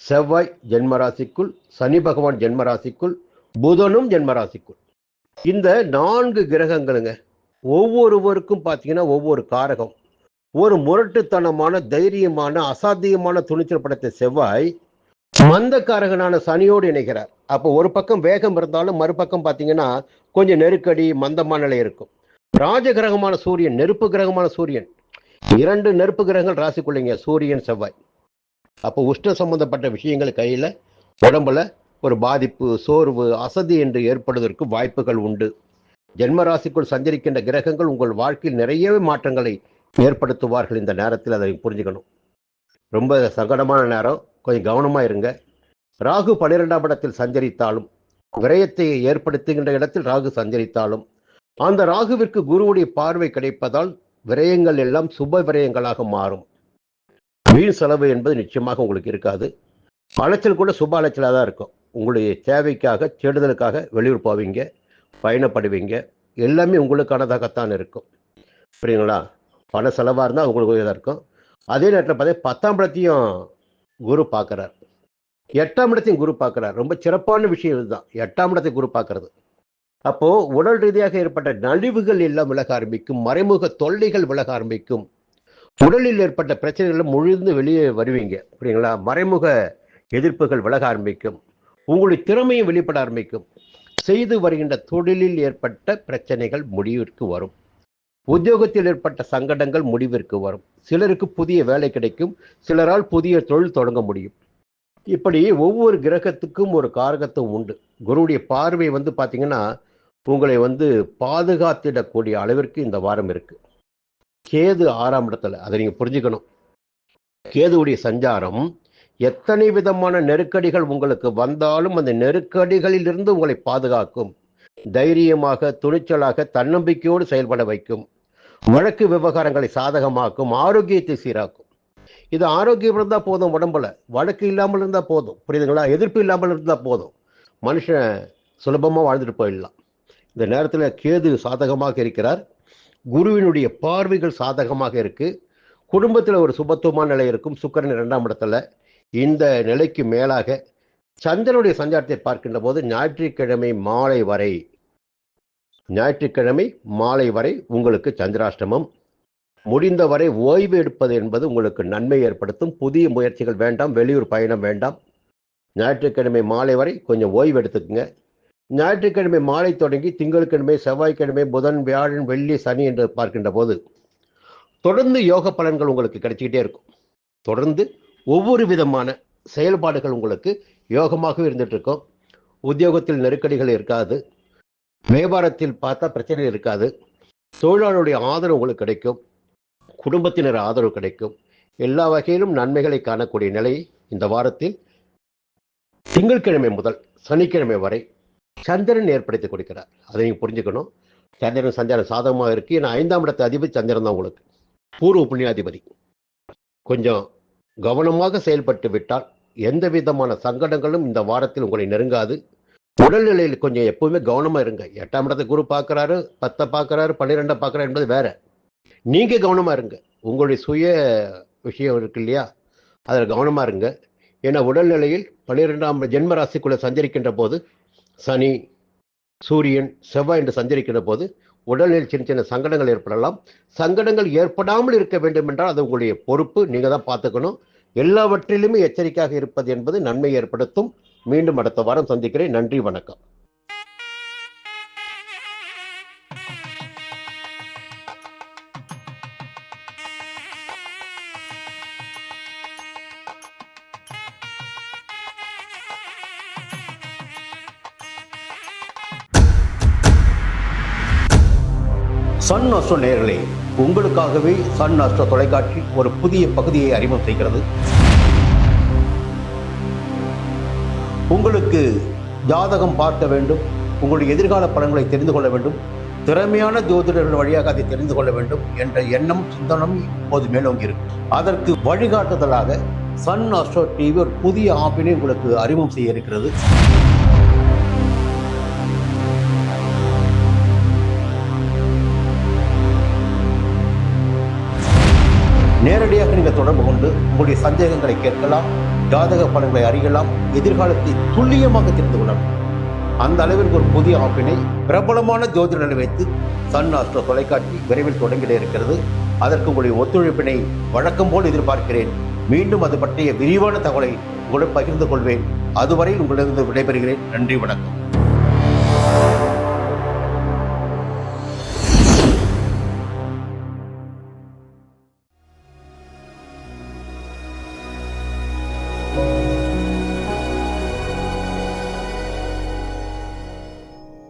செவ்வாய் ஜென்மராசிக்குள், சனி பகவான் ஜென்மராசிக்குள், புதனும் ஜென்மராசிக்குள். இந்த 4 கிரகங்களுங்க ஒவ்வொருவருக்கும் பார்த்தீங்கன்னா ஒவ்வொரு காரகம். ஒரு முரட்டுத்தனமான தைரியமான அசாத்தியமான துணிச்சல் படைத்த செவ்வாய் மந்தக்காரகனான சனியோடு இணைகிறார். அப்போ ஒரு பக்கம் வேகம் இருந்தாலும் மறுபக்கம் பார்த்தீங்கன்னா கொஞ்சம் நெருக்கடி மந்தமான நிலை இருக்கும். ராஜகிரகமான சூரியன், நெருப்பு கிரகமான சூரியன், 2 நெருப்பு கிரகங்கள் ராசிக்குள்ளைங்க, சூரியன் செவ்வாய். அப்போ உஷ்ண சம்பந்தப்பட்ட விஷயங்கள் கையில் உடம்புல ஒரு பாதிப்பு, சோர்வு, அசதி என்று ஏற்படுவதற்கு வாய்ப்புகள் உண்டு. ஜென்ம ராசிக்குள் சஞ்சரிக்கின்ற கிரகங்கள் உங்கள் வாழ்க்கையில் நிறையவே மாற்றங்களை ஏற்படுத்துவார்கள். இந்த நேரத்தில் அதை புரிஞ்சுக்கணும். ரொம்ப சங்கடமான நேரம், கொஞ்சம் கவனமாக இருங்க. ராகு 12ஆம் இடத்தில் சஞ்சரித்தாலும், விரயத்தை ஏற்படுத்துகின்ற இடத்தில் ராகு சஞ்சரித்தாலும், அந்த ராகுவிற்கு குருவுடைய பார்வை கிடைப்பதால் விரயங்கள் எல்லாம் சுப விரயங்களாக மாறும். வீண் செலவு என்பது நிச்சயமாக உங்களுக்கு இருக்காது. அலைச்சல் கூட சுப அலைச்சலாக தான் இருக்கும். உங்களுடைய தேவைக்காக தேடுதலுக்காக வெளியூர் போவீங்க, பயணப்படுவீங்க, எல்லாமே உங்களுக்கானதாகத்தான் இருக்கும். புரியுங்களா? பண செலவாக இருந்தால் உங்களுக்கு இதாக இருக்கும். அதே நேரத்தில் பார்த்தீங்கன்னா 10ஆம் இடத்தையும் குரு பார்க்குறார், 8ஆம் இடத்தையும் குரு பார்க்குறார். ரொம்ப சிறப்பான விஷயம் இதுதான், 8ஆம் இடத்தை குரு பார்க்கறது. அப்போ உடல் ரீதியாக ஏற்பட்ட நலிவுகள் எல்லாம் விலக ஆரம்பிக்கும், மறைமுக தொல்லைகள் விலக ஆரம்பிக்கும், உடலில் ஏற்பட்ட பிரச்சனைகள் முழுந்து வெளியே வருவீங்க. புரியுங்களா? மறைமுக எதிர்ப்புகள் விலக ஆரம்பிக்கும், உங்களுடைய திறமையும் வெளிப்பட ஆரம்பிக்கும். செய்து வருகின்ற தொழிலில் ஏற்பட்ட பிரச்சனைகள் முடிவிற்கு வரும். உத்தியோகத்தில் ஏற்பட்ட சங்கடங்கள் முடிவிற்கு வரும். சிலருக்கு புதிய வேலை கிடைக்கும், சிலரால் புதிய தொழில் தொடங்க முடியும். இப்படி ஒவ்வொரு கிரகத்துக்கும் ஒரு காரகத்துவம் உண்டு. குருவுடைய பார்வை பார்த்தீங்கன்னா உங்களை பாதுகாத்திடக்கூடிய அளவிற்கு இந்த வாரம் இருக்கு. கேது 6ஆம் இடத்துல, அதை நீங்க புரிஞ்சுக்கணும். கேதுவுடைய சஞ்சாரம் எத்தனை விதமான நெருக்கடிகள் உங்களுக்கு வந்தாலும் அந்த நெருக்கடிகளில் இருந்து உங்களை பாதுகாக்கும். தைரியமாக, துணிச்சலாக, தன்னம்பிக்கையோடு செயல்பட வைக்கும். வழக்கு விவகாரங்களை சாதகமாக்கும், ஆரோக்கியத்தை சீராக்கும். இது ஆரோக்கியம் இருந்தால் போதும், உடம்புல வழக்கு இல்லாமல் இருந்தால் போதும். புரியுதுங்களா? எதிர்ப்பு இல்லாமல் இருந்தால் போதும், மனுஷன் சுலபமாக வாழ்ந்துட்டு போயிடலாம். இந்த நேரத்தில் கேது சாதகமாக இருக்கிறார், குருவினுடைய பார்வைகள் சாதகமாக இருக்கு, குடும்பத்தில் ஒரு சுபத்துவமான நிலை இருக்கும். சுக்கிரன் 2ஆம் இடத்துல. இந்த நிலைக்கு மேலாக சந்திரனுடைய சஞ்சாரத்தை பார்க்கின்ற போது ஞாயிற்றுக்கிழமை மாலை வரை உங்களுக்கு சந்திராஷ்டமம். முடிந்தவரை ஓய்வு எடுப்பது என்பது உங்களுக்கு நன்மை ஏற்படுத்தும். புதிய முயற்சிகள் வேண்டாம், வெளியூர் பயணம் வேண்டாம். ஞாயிற்றுக்கிழமை மாலை வரை கொஞ்சம் ஓய்வு எடுத்துக்குங்க. ஞாயிற்றுக்கிழமை மாலை தொடங்கி திங்கட்கிழமை, செவ்வாய்க்கிழமை, புதன், வியாழன், வெள்ளி, சனி என்று பார்க்கின்ற போது தொடர்ந்து யோக பலன்கள் உங்களுக்கு கிடைச்சிக்கிட்டே இருக்கும். தொடர்ந்து ஒவ்வொரு விதமான செயல்பாடுகள் உங்களுக்கு யோகமாக இருந்துட்டு இருக்கும். உத்தியோகத்தில் நெருக்கடிகள் இருக்காது, வியாபாரத்தில் பார்த்தா பிரச்சனை இருக்காது, தொழிலாளருடைய ஆதரவு உங்களுக்கு கிடைக்கும், குடும்பத்தினர் ஆதரவு கிடைக்கும். எல்லா வகையிலும் நன்மைகளை காணக்கூடிய நிலை இந்த வாரத்தில் திங்கட்கிழமை முதல் சனிக்கிழமை வரை சந்திரன் ஏற்படுத்தி கொடுக்கிறார். அதை நீங்க புரிஞ்சுக்கணும். சந்திரன் சஞ்சாரம் சாதகமாக இருக்கு. ஏன்னா 5ஆம் இடத்து அதிபதி சந்திரன் தான் உங்களுக்கு பூர்வ புண்ணியாதிபதி. கொஞ்சம் கவனமாக செயல்பட்டு விட்டால் எந்த விதமான சங்கடங்களும் இந்த வாரத்தில் உங்களை நெருங்காது. உடல்நிலையில் கொஞ்சம் எப்பவுமே கவனமா இருங்க. 8ஆம் இடத்தை குரு பார்க்கிறாரு, 10 பார்க்கிறாரு, 12 பார்க்கிறாரு என்பது வேற. நீங்க கவனமா இருங்க. உங்களுடைய சுய விஷயம் இருக்கு இல்லையா, அதில் கவனமா இருங்க. ஏன்னா உடல்நிலையில் 12ஆம் ஜென்ம ராசிக்குள்ள சஞ்சரிக்கின்ற போது சனி, சூரியன், செவ்வாய் என்று சஞ்சரிக்கின்ற போது உடலில் சின்ன சின்ன சங்கடங்கள் ஏற்படலாம். சங்கடங்கள் ஏற்படாமல் இருக்க வேண்டும் என்றால் அது உங்களுடைய பொறுப்பு. நீங்க தான் பார்த்துக்கணும். எல்லாவற்றிலுமே எச்சரிக்கையாக இருப்பது என்பது நன்மை ஏற்படுத்தும். மீண்டும் அடுத்த வாரம் சந்திக்கிறேன். நன்றி, வணக்கம். சன் அஸ்ட்ரோ நேயர்களே, உங்களுக்காகவே சன் அஸ்ட்ரோ தொலைக்காட்சி ஒரு புதிய பகுதியை அறிமுகம் செய்கிறது. உங்களுக்கு ஜாதகம் பார்க்க வேண்டும், உங்களுடைய எதிர்கால பலன்களை தெரிந்து கொள்ள வேண்டும், திறமையான ஜோதிடர்கள் வழியாக அதை தெரிந்து கொள்ள வேண்டும் என்ற எண்ணம், சிந்தனம் இப்போது மேலோங்கி இருக்கும். அதற்கு வழிகாட்டுதலாக சன் அஸ்ட்ரோ டிவி ஒரு புதிய ஆப்பினை உங்களுக்கு அறிமுகம் செய்ய இருக்கிறது. நேரடியாக நீங்கள் தொடர்பு கொண்டு உங்களுடைய சந்தேகங்களை கேட்கலாம், ஜாதக பலன்களை அறியலாம், எதிர்காலத்தை துல்லியமாக தெரிந்து கொள்ளலாம். அந்த அளவிற்கு ஒரு புதிய ஆப்பினை பிரபலமான ஜோதிடர்களை வைத்து சன் அஸ்ட்ரோ தொலைக்காட்சி விரைவில் தொடங்கிட இருக்கிறது. அதற்கு உங்களுடைய ஒத்துழைப்பினை வழக்கம் போல் எதிர்பார்க்கிறேன். மீண்டும் அது பற்றிய விரிவான தகவலை உங்களுடன் பகிர்ந்து கொள்வேன். அதுவரை உங்களிடம் விடைபெறுகிறேன். நன்றி, வணக்கம்.